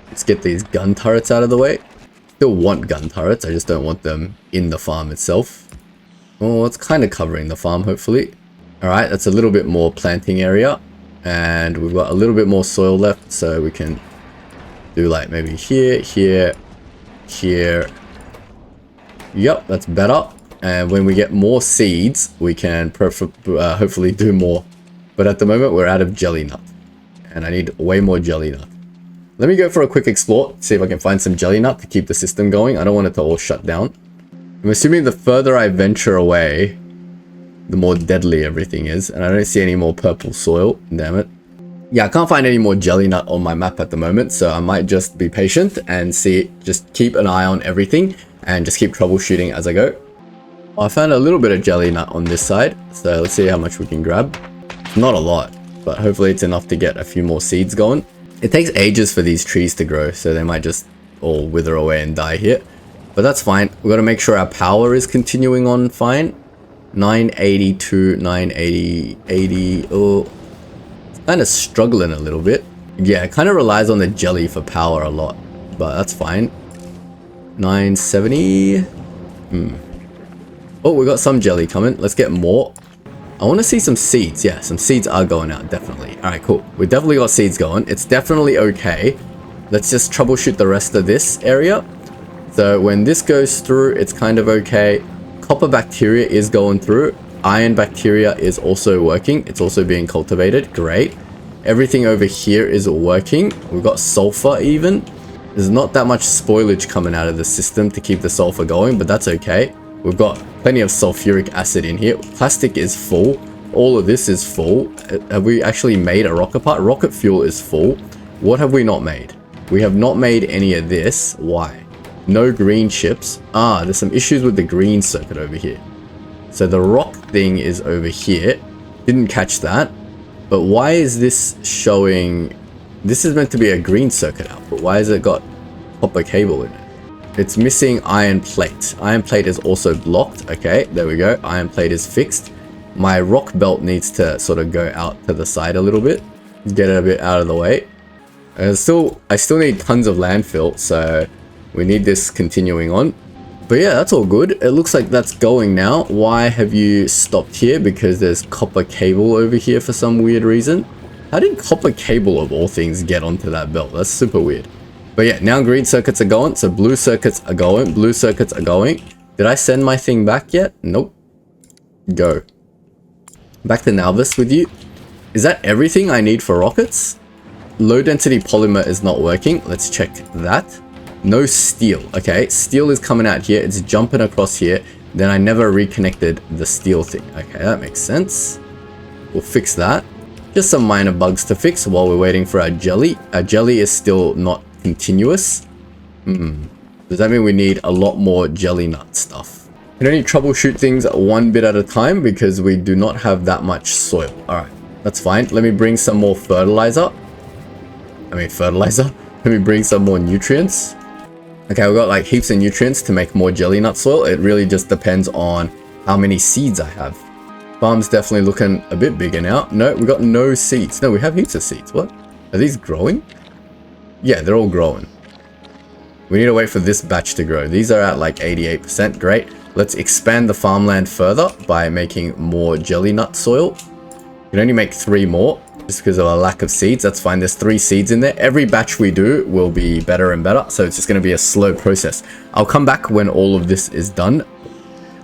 Let's get these gun turrets out of the way. Still want gun turrets, I just don't want them in the farm itself. Oh, it's kind of covering the farm, hopefully. Alright, that's a little bit more planting area. And we've got a little bit more soil left, so we can do like maybe here, here, here. Yep, that's better. And when we get more seeds, we can hopefully do more. But at the moment, we're out of jelly nut. And I need way more jelly nut. Let me go for a quick explore, see if I can find some jelly nut to keep the system going. I don't want it to all shut down. I'm assuming the further I venture away, the more deadly everything is. And I don't see any more purple soil. Damn it. Yeah, I can't find any more jelly nut on my map at the moment. So I might just be patient and see, just keep an eye on everything. And just keep troubleshooting as I go. I found a little bit of jelly nut on this side. So let's see how much we can grab. Not a lot, but hopefully it's enough to get a few more seeds going. It takes ages for these trees to grow, so they might just all wither away and die here. But that's fine. We've got to make sure our power is continuing on fine. 982, 980, 80. Oh, it's kind of struggling a little bit. Yeah, it kind of relies on the jelly for power a lot, but that's fine. 970. Oh, we got some jelly coming. Let's get more. I want to see some seeds. Yeah, some seeds are going out, definitely. All right, cool. We definitely got seeds going. It's definitely okay. Let's just troubleshoot the rest of this area. So when this goes through, it's kind of okay. Copper bacteria is going through. Iron bacteria is also working. It's also being cultivated. Great. Everything over here is working. We've got sulfur even. There's not that much spoilage coming out of the system to keep the sulfur going, but that's okay. We've got plenty of sulfuric acid in here. Plastic is full. All of this is full. Have we actually made a rocket part? Rocket fuel is full. What have we not made? We have not made any of this. Why? No green chips. Ah, there's some issues with the green circuit over here. So the rock thing is over here. Didn't catch that. But why is this showing... This is meant to be a green circuit output. Why has it got copper cable in it? It's missing iron plate. Iron plate is also blocked. Okay, there we go. Iron plate is fixed. My rock belt needs to sort of go out to the side a little bit. Get it a bit out of the way. I still need tons of landfill, so we need this continuing on. But yeah, that's all good. It looks like that's going now. Why have you stopped here? Because there's copper cable over here for some weird reason. How did copper cable of all things get onto that belt? That's super weird. But yeah, now green circuits are going. So blue circuits are going. Blue circuits are going. Did I send my thing back yet? Nope. Go. Back to Nauvis with you. Is that everything I need for rockets? Low density polymer is not working. Let's check that. No steel. Okay, steel is coming out here. It's jumping across here. Then I never reconnected the steel thing. Okay, that makes sense. We'll fix that. Just some minor bugs to fix while we're waiting for our jelly. Our jelly is still not continuous. Does that mean we need a lot more jelly nut stuff? We can only troubleshoot things one bit at a time because we do not have that much soil. Alright, that's fine. Let me bring some more fertilizer. Let me bring some more nutrients. Okay, we've got like heaps of nutrients to make more jelly nut soil. It really just depends on how many seeds I have. Farm's definitely looking a bit bigger now. No, we got no seeds. No, we have heaps of seeds. What? Are these growing? Yeah, they're all growing. We need to wait for this batch to grow. These are at like 88%. Great. Let's expand the farmland further by making more jelly nut soil. We can only make 3 more just because of a lack of seeds. That's fine. There's 3 seeds in there. Every batch we do will be better and better. So it's just going to be a slow process. I'll come back when all of this is done.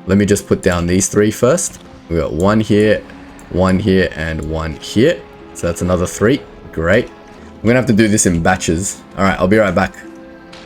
Let me just put down these 3 first. We got 1 here, 1 here, and 1 here. So that's another 3. Great. I'm going to have to do this in batches. All right, I'll be right back.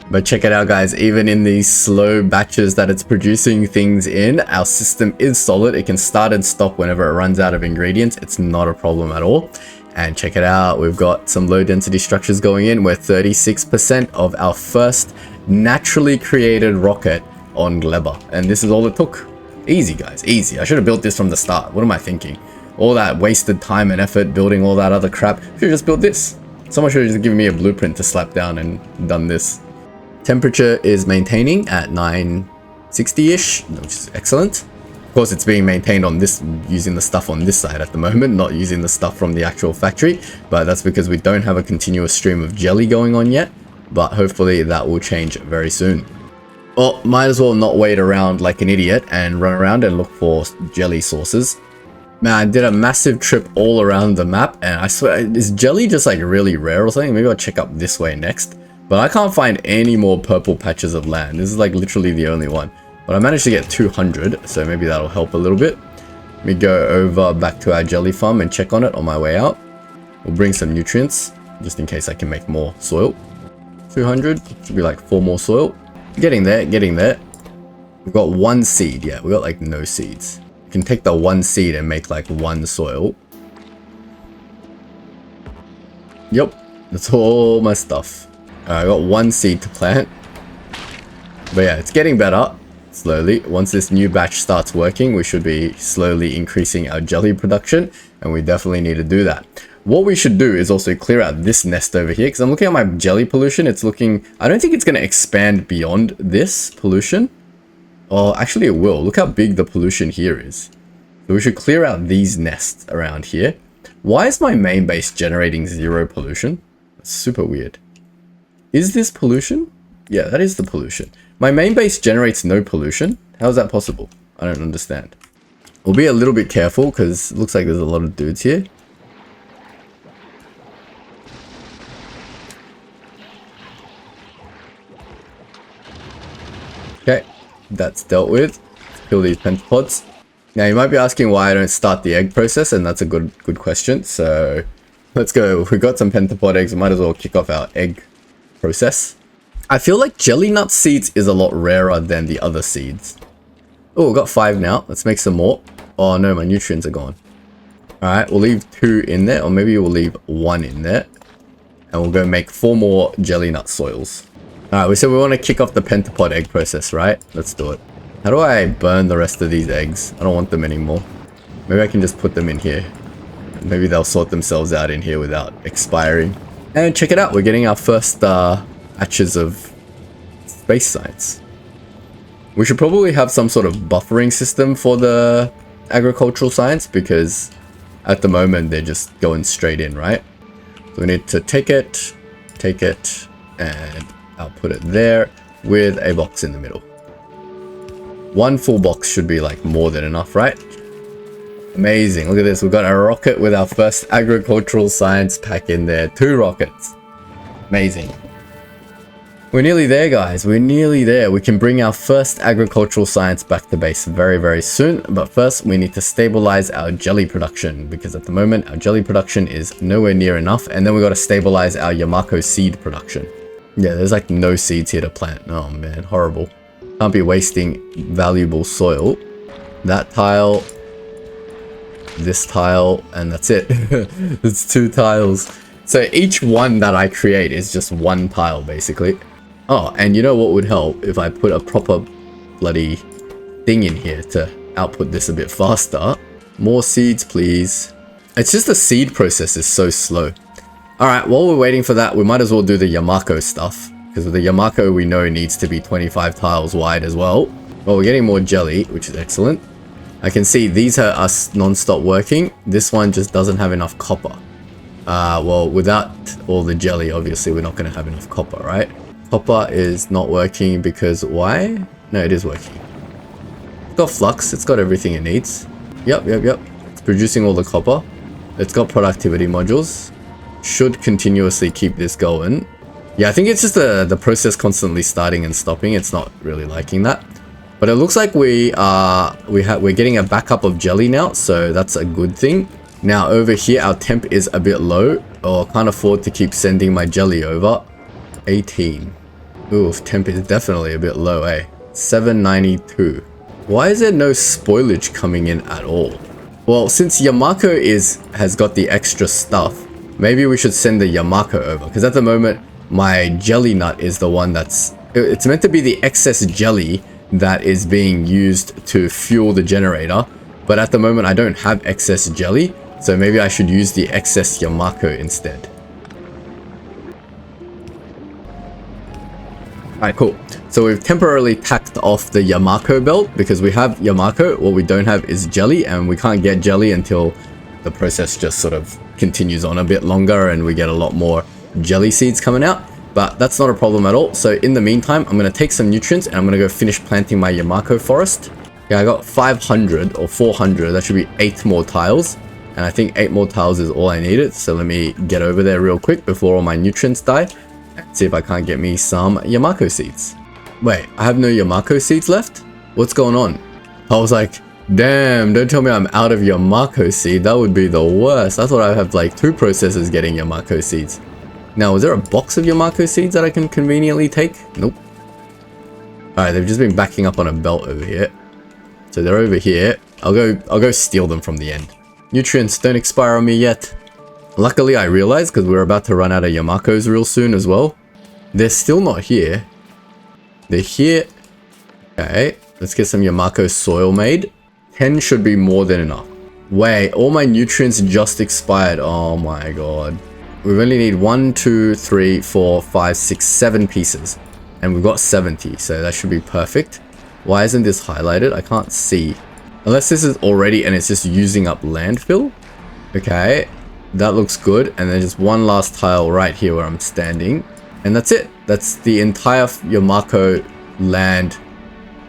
But check it out, guys. Even in these slow batches that it's producing things in, our system is solid. It can start and stop whenever it runs out of ingredients. It's not a problem at all. And check it out. We've got some low density structures going in. We're 36% of our first naturally created rocket on Gleba. And this is all it took. Easy, guys. Easy. I should have built this from the start. What am I thinking? All that wasted time and effort building all that other crap. Should have just built this. Someone should have just given me a blueprint to slap down and done this. Temperature is maintaining at 960-ish, which is excellent. Of course, it's being maintained on this, using the stuff on this side at the moment, not using the stuff from the actual factory. But that's because we don't have a continuous stream of jelly going on yet. But hopefully that will change very soon. Well, might as well not wait around like an idiot and run around and look for jelly sources. Man, I did a massive trip all around the map, and I swear, is jelly just like really rare or something? Maybe I'll check up this way next. But I can't find any more purple patches of land. This is like literally the only one. But I managed to get 200, so maybe that'll help a little bit. Let me go over back to our jelly farm and check on it on my way out. We'll bring some nutrients, just in case I can make more soil. 200, should be like 4 more soil. Getting there, getting there. We've got 1 seed, yeah, we got like no seeds. You can take the 1 seed and make like 1 soil. Yep, that's all my stuff. I got 1 seed to plant. But yeah, it's getting better slowly. Once this new batch starts working, we should be slowly increasing our jelly production, and we definitely need to do that. What we should do is also clear out this nest over here, because I'm looking at my jelly pollution. It's looking, I don't think it's going to expand beyond this pollution. Well, actually it will. Look how big the pollution here is. So we should clear out these nests around here. Why is my main base generating 0 pollution? That's super weird. Is this pollution? Yeah, that is the pollution. My main base generates no pollution. How is that possible? I don't understand. We'll be a little bit careful because it looks like there's a lot of dudes here. Okay, that's dealt with. Let's kill these pentapods. Now you might be asking why I don't start the egg process, and that's a good question. So let's go. If we got some pentapod eggs, we might as well kick off our egg process. I feel like jelly nut seeds is a lot rarer than the other seeds. Oh, we've got 5 now. Let's make some more. Oh no, my nutrients are gone. Alright, we'll leave 2 in there, or maybe we'll leave 1 in there. And we'll go make 4 more jelly nut soils. Alright, we said we want to kick off the pentapod egg process, right? Let's do it. How do I burn the rest of these eggs? I don't want them anymore. Maybe I can just put them in here. Maybe they'll sort themselves out in here without expiring. And check it out, we're getting our first batches of space science. We should probably have some sort of buffering system for the agricultural science, because at the moment they're just going straight in, right? So we need to take it, and I'll put it there with a box in the middle. One full box should be like more than enough, right? Amazing. Look at this. We've got a rocket with our first agricultural science pack in there. 2 rockets. Amazing. We're nearly there, guys. We're nearly there. We can bring our first agricultural science back to base very, very soon. But first, we need to stabilize our jelly production, because at the moment, our jelly production is nowhere near enough. And then we got to stabilize our Yamako seed production. Yeah, there's like no seeds here to plant. Oh man, horrible. Can't be wasting valuable soil. That tile, this tile, and that's it. It's 2 tiles. So each one that I create is just 1 tile, basically. Oh, and you know what would help? If I put a proper bloody thing in here to output this a bit faster. More seeds, please. It's just the seed process is so slow. Alright, while we're waiting for that, we might as well do the Yamako stuff. Because with the Yamako, we know needs to be 25 tiles wide as well. Well, we're getting more jelly, which is excellent. I can see these are us non-stop working. This one just doesn't have enough copper. Well, without all the jelly, obviously, we're not going to have enough copper, right? Copper is not working because why? No, it is working. It's got flux. It's got everything it needs. Yep. It's producing all the copper. It's got productivity modules. Should continuously keep this going. Yeah, I think it's just the process constantly starting and stopping. It's not really liking that. But it looks like we're getting a backup of jelly now, so that's a good thing. Now over here, our temp is a bit low. Oh, I can't afford to keep sending my jelly over. 18. Ooh, temp is definitely a bit low, eh? 792. Why is there no spoilage coming in at all? Well, since Yamako has got the extra stuff, maybe we should send the Yamako over. Because at the moment, my jelly nut is the one it's meant to be the excess jelly that is being used to fuel the generator. But at the moment, I don't have excess jelly. So maybe I should use the excess Yamako instead. Alright, cool. So we've temporarily tacked off the Yamako belt because we have Yamako. What we don't have is jelly, and we can't get jelly until the process just sort of continues on a bit longer and we get a lot more jelly seeds coming out. But that's not a problem at all. So in the meantime, I'm going to take some nutrients and I'm going to go finish planting my Yamako forest. Yeah, I got 500 or 400. That should be 8 more tiles. And I think 8 more tiles is all I needed. So let me get over there real quick before all my nutrients die. See if I can't get me some Yamako seeds. Wait, I have no Yamako seeds left? What's going on? I was like, damn, don't tell me I'm out of Yamako seed. That would be the worst. I thought I have like 2 processors getting Yamako seeds. Now, is there a box of Yamako seeds that I can conveniently take? Nope. Alright, they've just been backing up on a belt over here. So they're over here. I'll go steal them from the end. Nutrients, don't expire on me yet. Luckily, I realized because we're about to run out of Yamakos real soon as well. They're still not here. They're here. Okay, let's get some Yamako soil made. 10 should be more than enough. Wait, all my nutrients just expired. Oh my god. We only need 1, 2, 3, 4, 5, 6, 7 pieces. And we've got 70, so that should be perfect. Why isn't this highlighted? I can't see. Unless this is already and it's just using up landfill. Okay. That looks good. And then just one last tile right here where I'm standing. And that's it. That's the entire Yamako land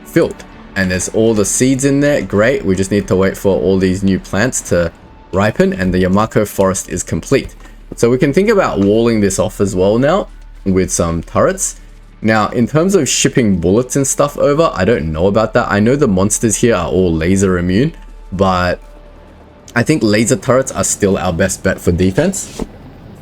filled. And there's all the seeds in there. Great. We just need to wait for all these new plants to ripen. And the Yamako forest is complete. So we can think about walling this off as well now with some turrets. Now, in terms of shipping bullets and stuff over, I don't know about that. I know the monsters here are all laser immune. But I think laser turrets are still our best bet for defense.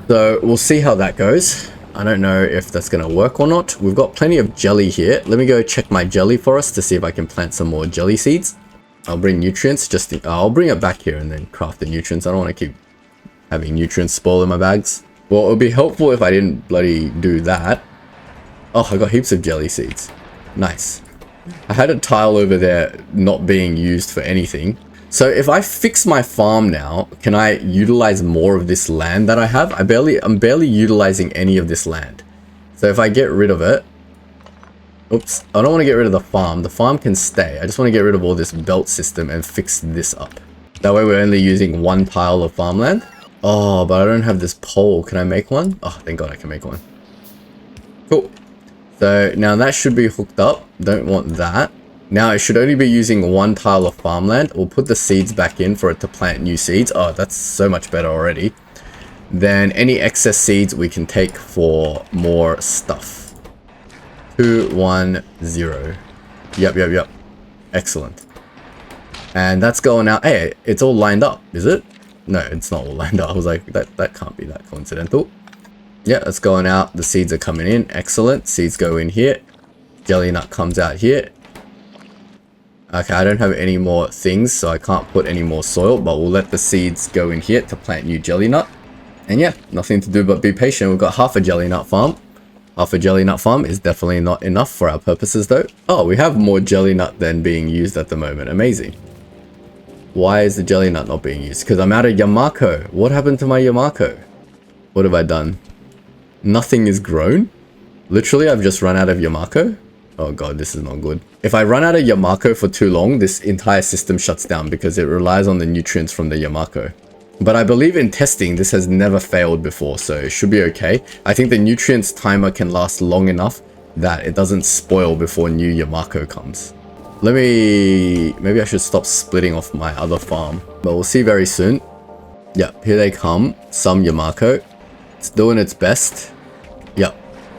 So we'll see how that goes. I don't know if that's going to work or not. We've got plenty of jelly here. Let me go check my jelly forest to see if I can plant some more jelly seeds. I'll bring nutrients. I'll bring it back here and then craft the nutrients. I don't want to keep having nutrients spoil in my bags. Well, it would be helpful if I didn't bloody do that. Oh, I got heaps of jelly seeds. Nice. I had a tile over there not being used for anything. So if I fix my farm now, can I utilize more of this land that I have? I'm barely utilizing any of this land. So if I get rid of it, oops, I don't want to get rid of the farm. The farm can stay. I just want to get rid of all this belt system and fix this up. That way we're only using 1 tile of farmland. Oh, but I don't have this pole. Can I make one? Oh, thank God I can make one. Cool. So now that should be hooked up. Don't want that. Now it should only be using 1 tile of farmland. We'll put the seeds back in for it to plant new seeds. Oh, that's so much better already. Then any excess seeds we can take for more stuff. 2, 1, 0. Yep. Excellent. And that's going out. Hey, it's all lined up, is it? No, it's not all lined up. I was like, that can't be that coincidental. Yeah, that's going out. The seeds are coming in. Excellent. Seeds go in here. Jelly nut comes out here. Okay, I don't have any more things, so I can't put any more soil, but we'll let the seeds go in here to plant new jelly nut. And yeah, nothing to do but be patient. We've got half a jelly nut farm. Half a jelly nut farm is definitely not enough for our purposes though. Oh, we have more jelly nut than being used at the moment. Amazing. Why is the jelly nut not being used? Because I'm out of Yamako. What happened to my Yamako? What have I done? Nothing is grown? Literally, I've just run out of Yamako? Oh god, this is not good. If I run out of Yamako for too long, this entire system shuts down because it relies on the nutrients from the Yamako. But I believe in testing, this has never failed before, so it should be okay. I think the nutrients timer can last long enough that it doesn't spoil before new Yamako comes. Maybe I should stop splitting off my other farm, but we'll see very soon. Yep, here they come. Some Yamako. It's doing its best. Yep.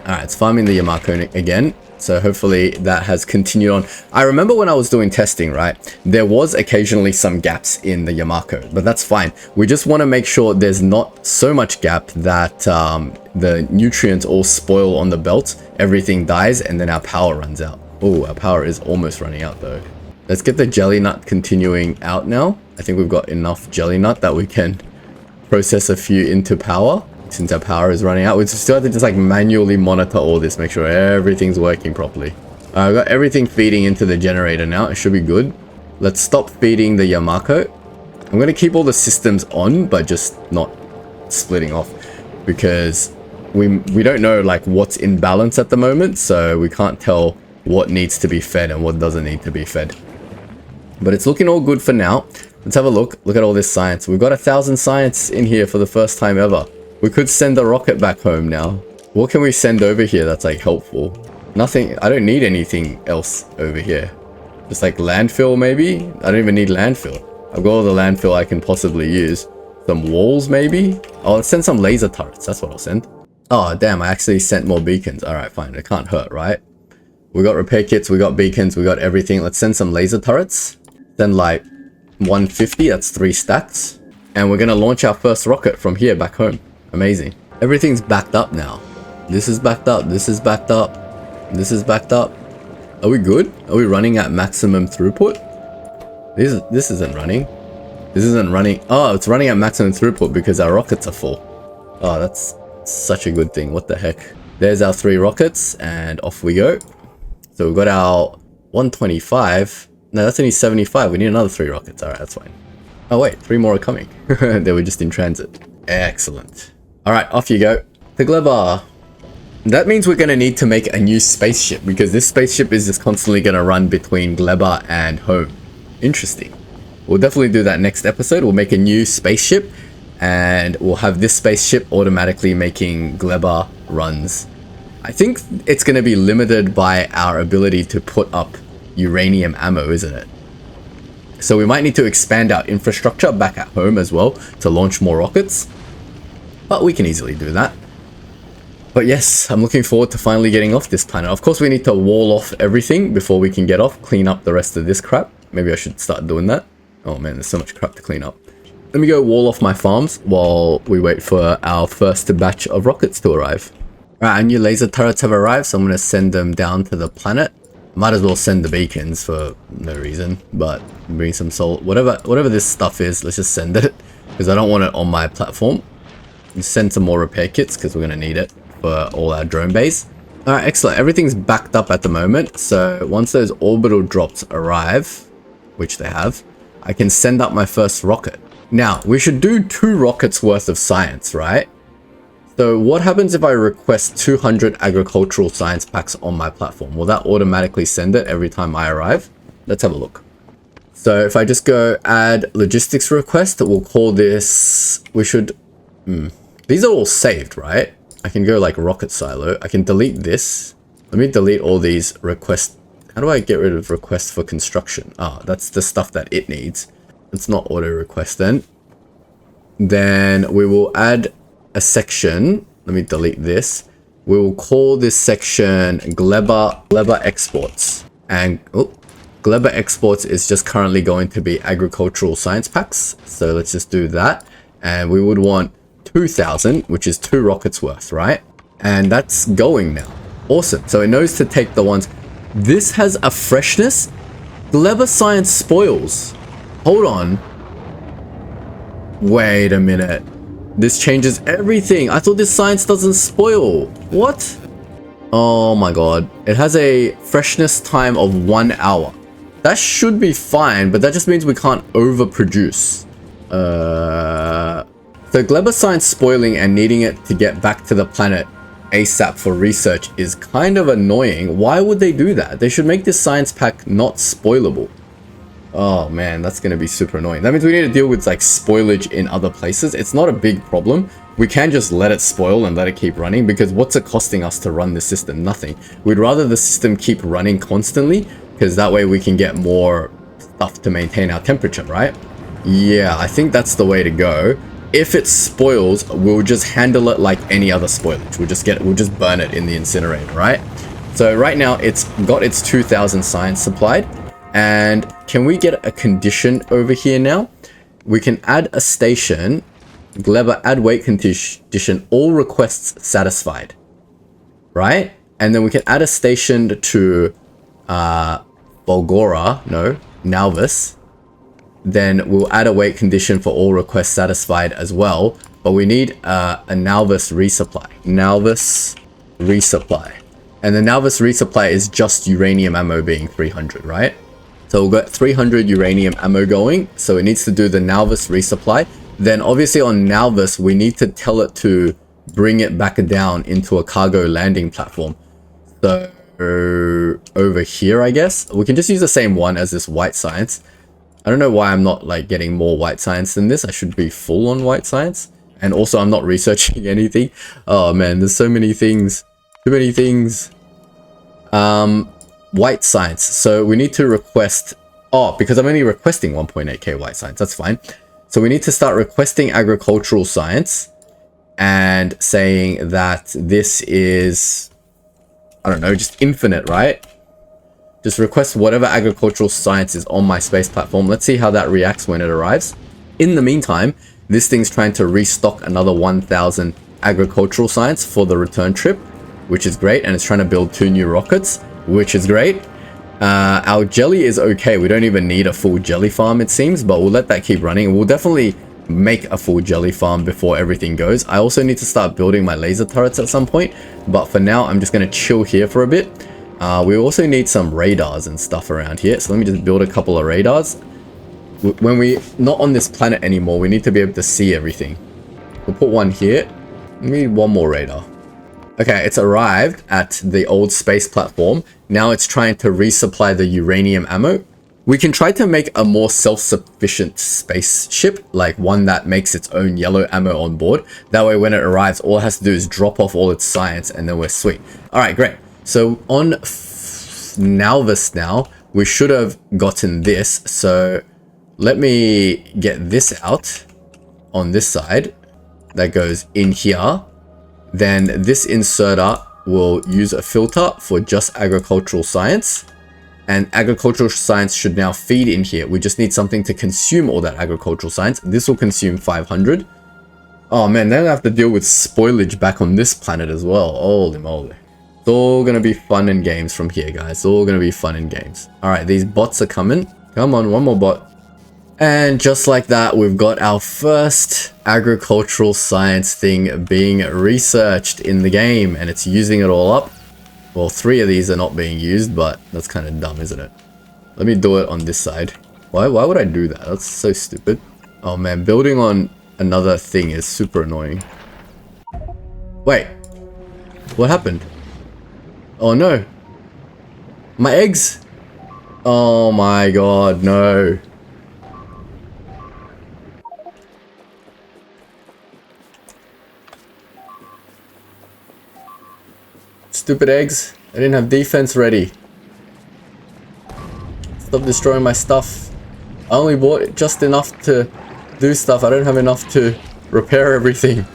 Alright, it's farming the Yamako again. So hopefully that has continued on. I remember when I was doing testing, right? There was occasionally some gaps in the Yamako, but that's fine. We just want to make sure there's not so much gap that the nutrients all spoil on the belt, everything dies, and then our power runs out. Oh, our power is almost running out though. Let's get the jelly nut continuing out now. I think we've got enough jelly nut that we can process a few into power. Since our power is running out, we still have to just like manually monitor all this, make sure everything's working properly. I've got everything feeding into the generator now. It should be good. Let's stop feeding the Yamako. I'm going to keep all the systems on, but just not splitting off because we don't know like what's in balance at the moment, so we can't tell what needs to be fed and what doesn't need to be fed. But it's looking all good for now. Let's have a look. Look at all this science. We've got 1,000 science in here for the first time ever. We could send a rocket back home now. What can we send over here that's like helpful? Nothing. I don't need anything else over here. Just like landfill maybe? I don't even need landfill. I've got all the landfill I can possibly use. Some walls maybe? Oh, let's send some laser turrets. That's what I'll send. Oh, damn. I actually sent more beacons. Alright, fine. It can't hurt, right? We got repair kits. We got beacons. We got everything. Let's send some laser turrets. Send like 150. That's 3 stacks. And we're going to launch our first rocket from here back home. Amazing. Everything's backed up now. This is backed up. This is backed up. This is backed up. Are we good? Are we running at maximum throughput? This isn't running. This isn't running. Oh, it's running at maximum throughput because our rockets are full. Oh, that's such a good thing. What the heck? There's our 3 rockets and off we go. So we've got our 125. No, that's only 75. We need another 3 rockets. All right, that's fine. Oh wait, 3 more are coming. They were just in transit. Excellent. All right, off you go. The Gleba. That means we're going to need to make a new spaceship because this spaceship is just constantly going to run between Gleba and home. Interesting. We'll definitely do that next episode. We'll make a new spaceship and we'll have this spaceship automatically making Gleba runs. I think it's going to be limited by our ability to put up uranium ammo, isn't it? So we might need to expand our infrastructure back at home as well to launch more rockets. But we can easily do that. But yes, I'm looking forward to finally getting off this planet. Of course, we need to wall off everything before we can get off. Clean up the rest of this crap. Maybe I should start doing that. Oh man, there's so much crap to clean up. Let me go wall off my farms while we wait for our first batch of rockets to arrive. Alright, our new laser turrets have arrived, so I'm going to send them down to the planet. Might as well send the beacons for no reason, but bring some salt. Whatever this stuff is, let's just send it. Because I don't want it on my platform. Send some more repair kits because we're going to need it for all our drone bays. Alright, excellent. Everything's backed up at the moment. So once those orbital drops arrive, which they have, I can send up my first rocket. Now, we should do 2 rockets worth of science, right? So what happens if I request 200 agricultural science packs on my platform? Will that automatically send it every time I arrive? Let's have a look. So if I just go add logistics request, we'll call this, we should, these are all saved, right? I can go like rocket silo. I can delete this. Let me delete all these request How do I get rid of request for construction? Ah, that's the stuff that it needs. It's not auto request then. Then we will add a section. Let me delete this. We will call this section Gleba exports. And Gleba exports is just currently going to be agricultural science packs. So let's just do that. And we would want 2,000, which is 2 rockets worth, right? And that's going now. Awesome. So it knows to take the ones. This has a freshness. Gleba science spoils. Hold on. Wait a minute. This changes everything. I thought this science doesn't spoil. What? Oh my god. It has a freshness time of 1 hour. That should be fine, but that just means we can't overproduce. So Gleba science spoiling and needing it to get back to the planet ASAP for research is kind of annoying. Why would they do that? They should make this science pack not spoilable. Oh man, that's going to be super annoying. That means we need to deal with like spoilage in other places. It's not a big problem. We can just let it spoil and let it keep running, because what's it costing us to run the system? Nothing. We'd rather the system keep running constantly, because that way we can get more stuff to maintain our temperature, right? Yeah, I think that's the way to go. If it spoils, we'll just handle it like any other spoilage. We'll just burn it in the incinerator, right? So right now it's got its 2,000 science supplied. And can we get a condition over here now? We can add a station. Gleba add wait condition, all requests satisfied, right? And then we can add a station to Nauvis. Then we'll add a wait condition for all requests satisfied as well. But we need a Nauvis resupply. Nauvis resupply. And the Nauvis resupply is just uranium ammo being 300, right? So we'll get 300 uranium ammo going. So it needs to do the Nauvis resupply. Then obviously on Nauvis, we need to tell it to bring it back down into a cargo landing platform. So over here, I guess, we can just use the same one as this white science. I don't know why I'm not like getting more white science than this. I should be full on white science. And also I'm not researching anything. Oh man, there's so many things. Too many things. White science. So we need to request, because I'm only requesting 1.8k white science. That's fine. So we need to start requesting agricultural science and saying that this is, I don't know, just infinite, right? Just request whatever agricultural science is on my space platform. Let's see how that reacts when it arrives. In the meantime, this thing's trying to restock another 1,000 agricultural science for the return trip, which is great. And it's trying to build 2 new rockets, which is great. Our jelly is okay. We don't even need a full jelly farm, it seems, but we'll let that keep running. We'll definitely make a full jelly farm before everything goes. I also need to start building my laser turrets at some point, but for now, I'm just going to chill here for a bit. We also need some radars and stuff around here. So let me just build a couple of radars. When we're not on this planet anymore, we need to be able to see everything. We'll put one here. We need one more radar. Okay, it's arrived at the old space platform. Now it's trying to resupply the uranium ammo. We can try to make a more self-sufficient spaceship, like one that makes its own yellow ammo on board. That way when it arrives, all it has to do is drop off all its science and then we're sweet. All right, great. So on Nauvis now, we should have gotten this. So let me get this out on this side. That goes in here. Then this inserter will use a filter for just agricultural science. And agricultural science should now feed in here. We just need something to consume all that agricultural science. This will consume 500. Oh man, then I have to deal with spoilage back on this planet as well. Holy moly. It's all going to be fun and games from here, guys. It's all going to be fun and games. All right, these bots are coming. Come on, one more bot. And just like that, we've got our first agricultural science thing being researched in the game, and it's using it all up. Well, 3 of these are not being used, but that's kind of dumb, isn't it? Let me do it on this side. Why would I do that? That's so stupid. Oh man, building on another thing is super annoying. Wait, what happened? Oh no. My eggs. Oh my god, no. Stupid eggs. I didn't have defense ready. Stop destroying my stuff. I only bought just enough to do stuff. I don't have enough to repair everything.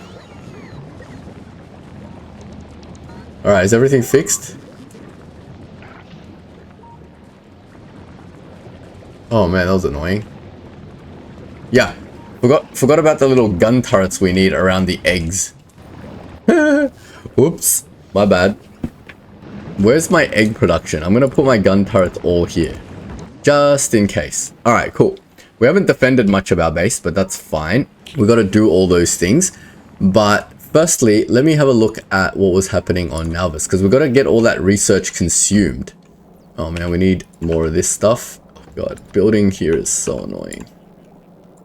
Alright, is everything fixed? Oh man, that was annoying. Yeah, forgot about the little gun turrets we need around the eggs. Whoops, my bad. Where's my egg production? I'm gonna put my gun turrets all here, just in case. Alright, cool. We haven't defended much of our base, but that's fine. We gotta do all those things. But firstly, let me have a look at what was happening on Nauvis, because we've got to get all that research consumed. Oh man, we need more of this stuff. Oh god, building here is so annoying.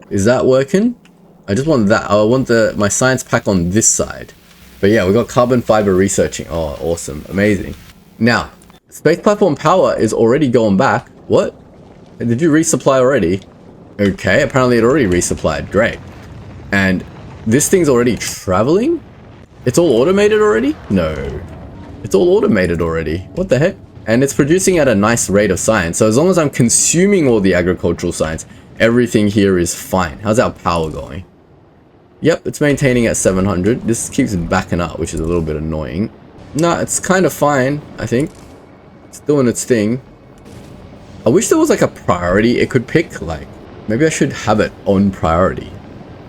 Is that working? I just want that. I want my science pack on this side. But yeah, we got carbon fiber researching. Oh, awesome. Amazing. Now, space platform power is already going back. What? Did you resupply already? Okay, apparently it already resupplied. Great. And this thing's already traveling? It's all automated already? No. It's all automated already. What the heck? And it's producing at a nice rate of science. So as long as I'm consuming all the agricultural science, everything here is fine. How's our power going? Yep, it's maintaining at 700. This keeps backing up, which is a little bit annoying. No, it's kind of fine, I think. It's doing its thing. I wish there was like a priority it could pick. Like, maybe I should have it on priority.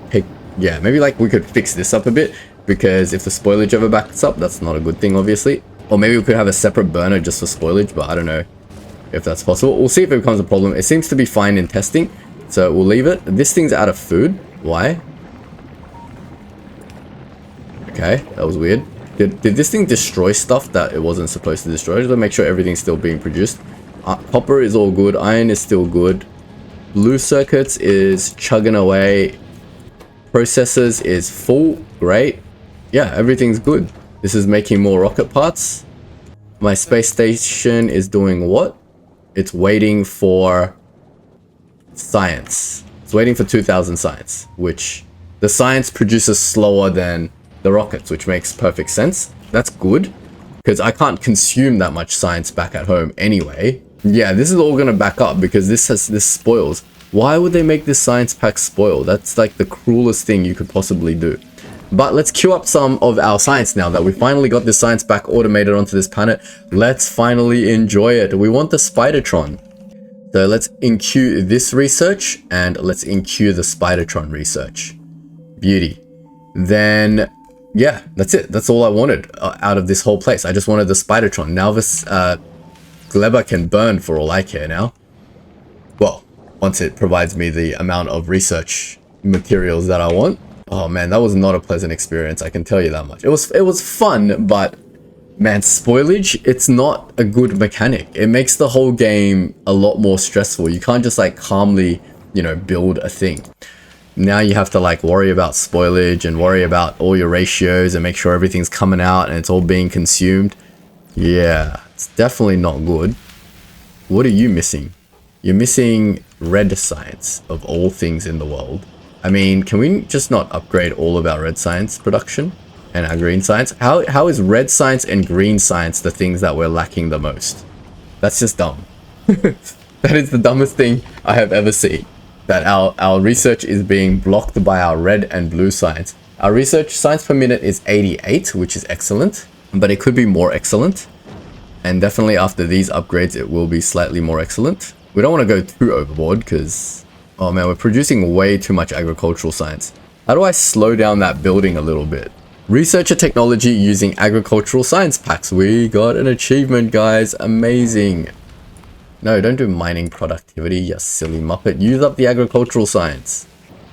Pick, yeah, maybe like we could fix this up a bit, because if the spoilage ever backs up, that's not a good thing, obviously. Or maybe we could have a separate burner just for spoilage, but I don't know if that's possible. We'll see if it becomes a problem. It seems to be fine in testing, so we'll leave it. This thing's out of food. Why? Okay, that was weird. Did this thing destroy stuff that it wasn't supposed to destroy? Just to make sure everything's still being produced. Copper is all good. Iron is still good. Blue circuits is chugging away. Processors is full. Great. Yeah, everything's good. This is making more rocket parts. My space station is doing what? It's waiting for science. It's waiting for 2000 science, which the science produces slower than the rockets, which makes perfect sense. That's good, because I can't consume that much science back at home anyway. Yeah, this is all gonna back up because this spoils. Why would they make this science pack spoil? That's like the cruelest thing you could possibly do. But let's queue up some of our science now that we finally got this science pack automated onto this planet. Let's finally enjoy it. We want the Spidertron. So let's enqueue this research and let's enqueue the Spidertron research. Beauty. Then yeah, that's it. That's all I wanted out of this whole place. I just wanted the Spidertron. Nauvis, Gleba can burn for all I care now. Well, once it provides me the amount of research materials that I want. Oh man, that was not a pleasant experience, I can tell you that much. It was fun, but man, spoilage, it's not a good mechanic. It makes the whole game a lot more stressful. You can't just like calmly, you know, build a thing. Now you have to like worry about spoilage and worry about all your ratios and make sure everything's coming out and it's all being consumed. Yeah, it's definitely not good. What are you missing? You're missing red science of all things in the world. I mean, can we just not upgrade all of our red science production and our green science? How is red science and green science the things that we're lacking the most? That's just dumb. That is the dumbest thing I have ever seen. That our research is being blocked by our red and blue science. Our research science per minute is 88, which is excellent, but it could be more excellent. And definitely after these upgrades, it will be slightly more excellent. We don't want to go too overboard because, oh man, we're producing way too much agricultural science. How do I slow down that building a little bit? Researcher technology using agricultural science packs. We got an achievement, guys. Amazing. No, don't do mining productivity, you silly muppet. Use up the agricultural science.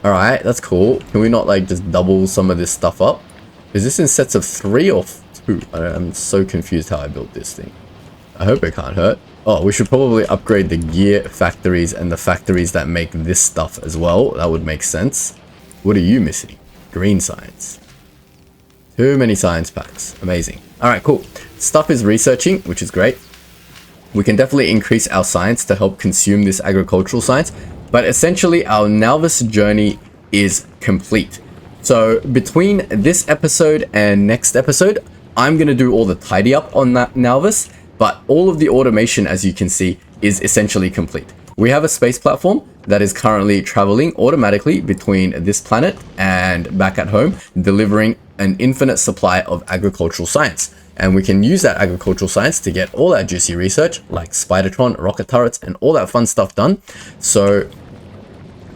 Alright, that's cool. Can we not like just double some of this stuff up? Is this in sets of 3 or 2? I'm so confused how I built this thing. I hope it can't hurt. Oh, we should probably upgrade the gear factories and the factories that make this stuff as well. That would make sense. What are you missing? Green science. Too many science packs. Amazing. Alright, cool. Stuff is researching, which is great. We can definitely increase our science to help consume this agricultural science, but essentially our Nauvis journey is complete. So between this episode and next episode, I'm going to do all the tidy up on that Nauvis, but all of the automation, as you can see, is essentially complete. We have a space platform that is currently traveling automatically between this planet and back at home, delivering an infinite supply of agricultural science. And we can use that agricultural science to get all that juicy research like Spidertron, rocket turrets, and all that fun stuff done. So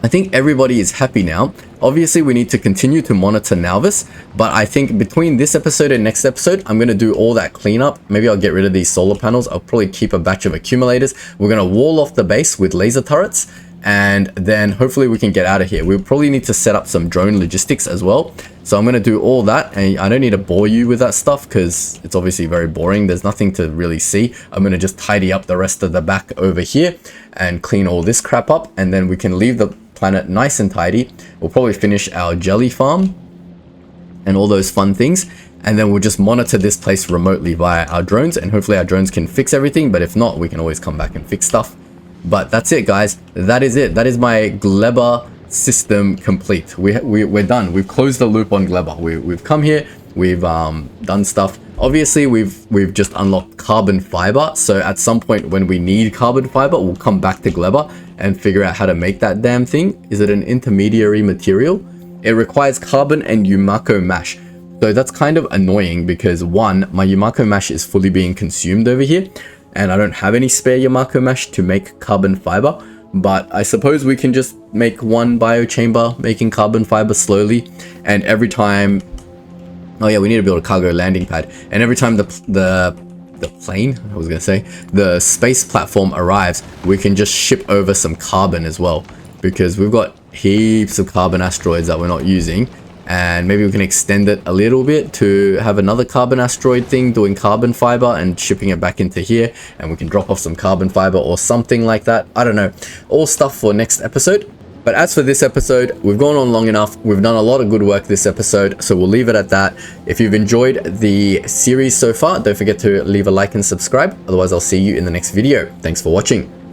I think everybody is happy now. Obviously, we need to continue to monitor Nauvis, but I think between this episode and next episode, I'm going to do all that cleanup. Maybe I'll get rid of these solar panels. I'll probably keep a batch of accumulators. We're going to wall off the base with laser turrets, and then hopefully we can get out of here. We'll probably need to set up some drone logistics as well. So I'm going to do all that, and I don't need to bore you with that stuff because it's obviously very boring. There's nothing to really see. I'm going to just tidy up the rest of the back over here and clean all this crap up, and then we can leave the planet nice and tidy. We'll probably finish our jelly farm and all those fun things, and then we'll just monitor this place remotely via our drones, and hopefully our drones can fix everything, but if not, we can always come back and fix stuff. But that's it, guys. That is it. That is my Gleba system complete. We're done. We've closed the loop on Gleba. We've come here, we've done stuff. Obviously, we've just unlocked carbon fiber, so at some point when we need carbon fiber, we'll come back to Gleba and figure out how to make that damn thing. Is it an intermediary material? It requires carbon and Yumako mash. So that's kind of annoying because one, my Yumako mash is fully being consumed over here, and I don't have any spare Yumako mash to make carbon fiber. But I suppose we can just make one biochamber making carbon fiber slowly, and every time, oh yeah, we need to build a cargo landing pad, and every time the plane, I was gonna say, the space platform arrives, we can just ship over some carbon as well, because we've got heaps of carbon asteroids that we're not using, and maybe we can extend it a little bit to have another carbon asteroid thing doing carbon fiber and shipping it back into here, and we can drop off some carbon fiber or something like that. I don't know, all stuff for next episode. But as for this episode, we've gone on long enough. We've done a lot of good work this episode, so we'll leave it at that. If you've enjoyed the series so far, don't forget to leave a like and subscribe. Otherwise, I'll see you in the next video. Thanks for watching.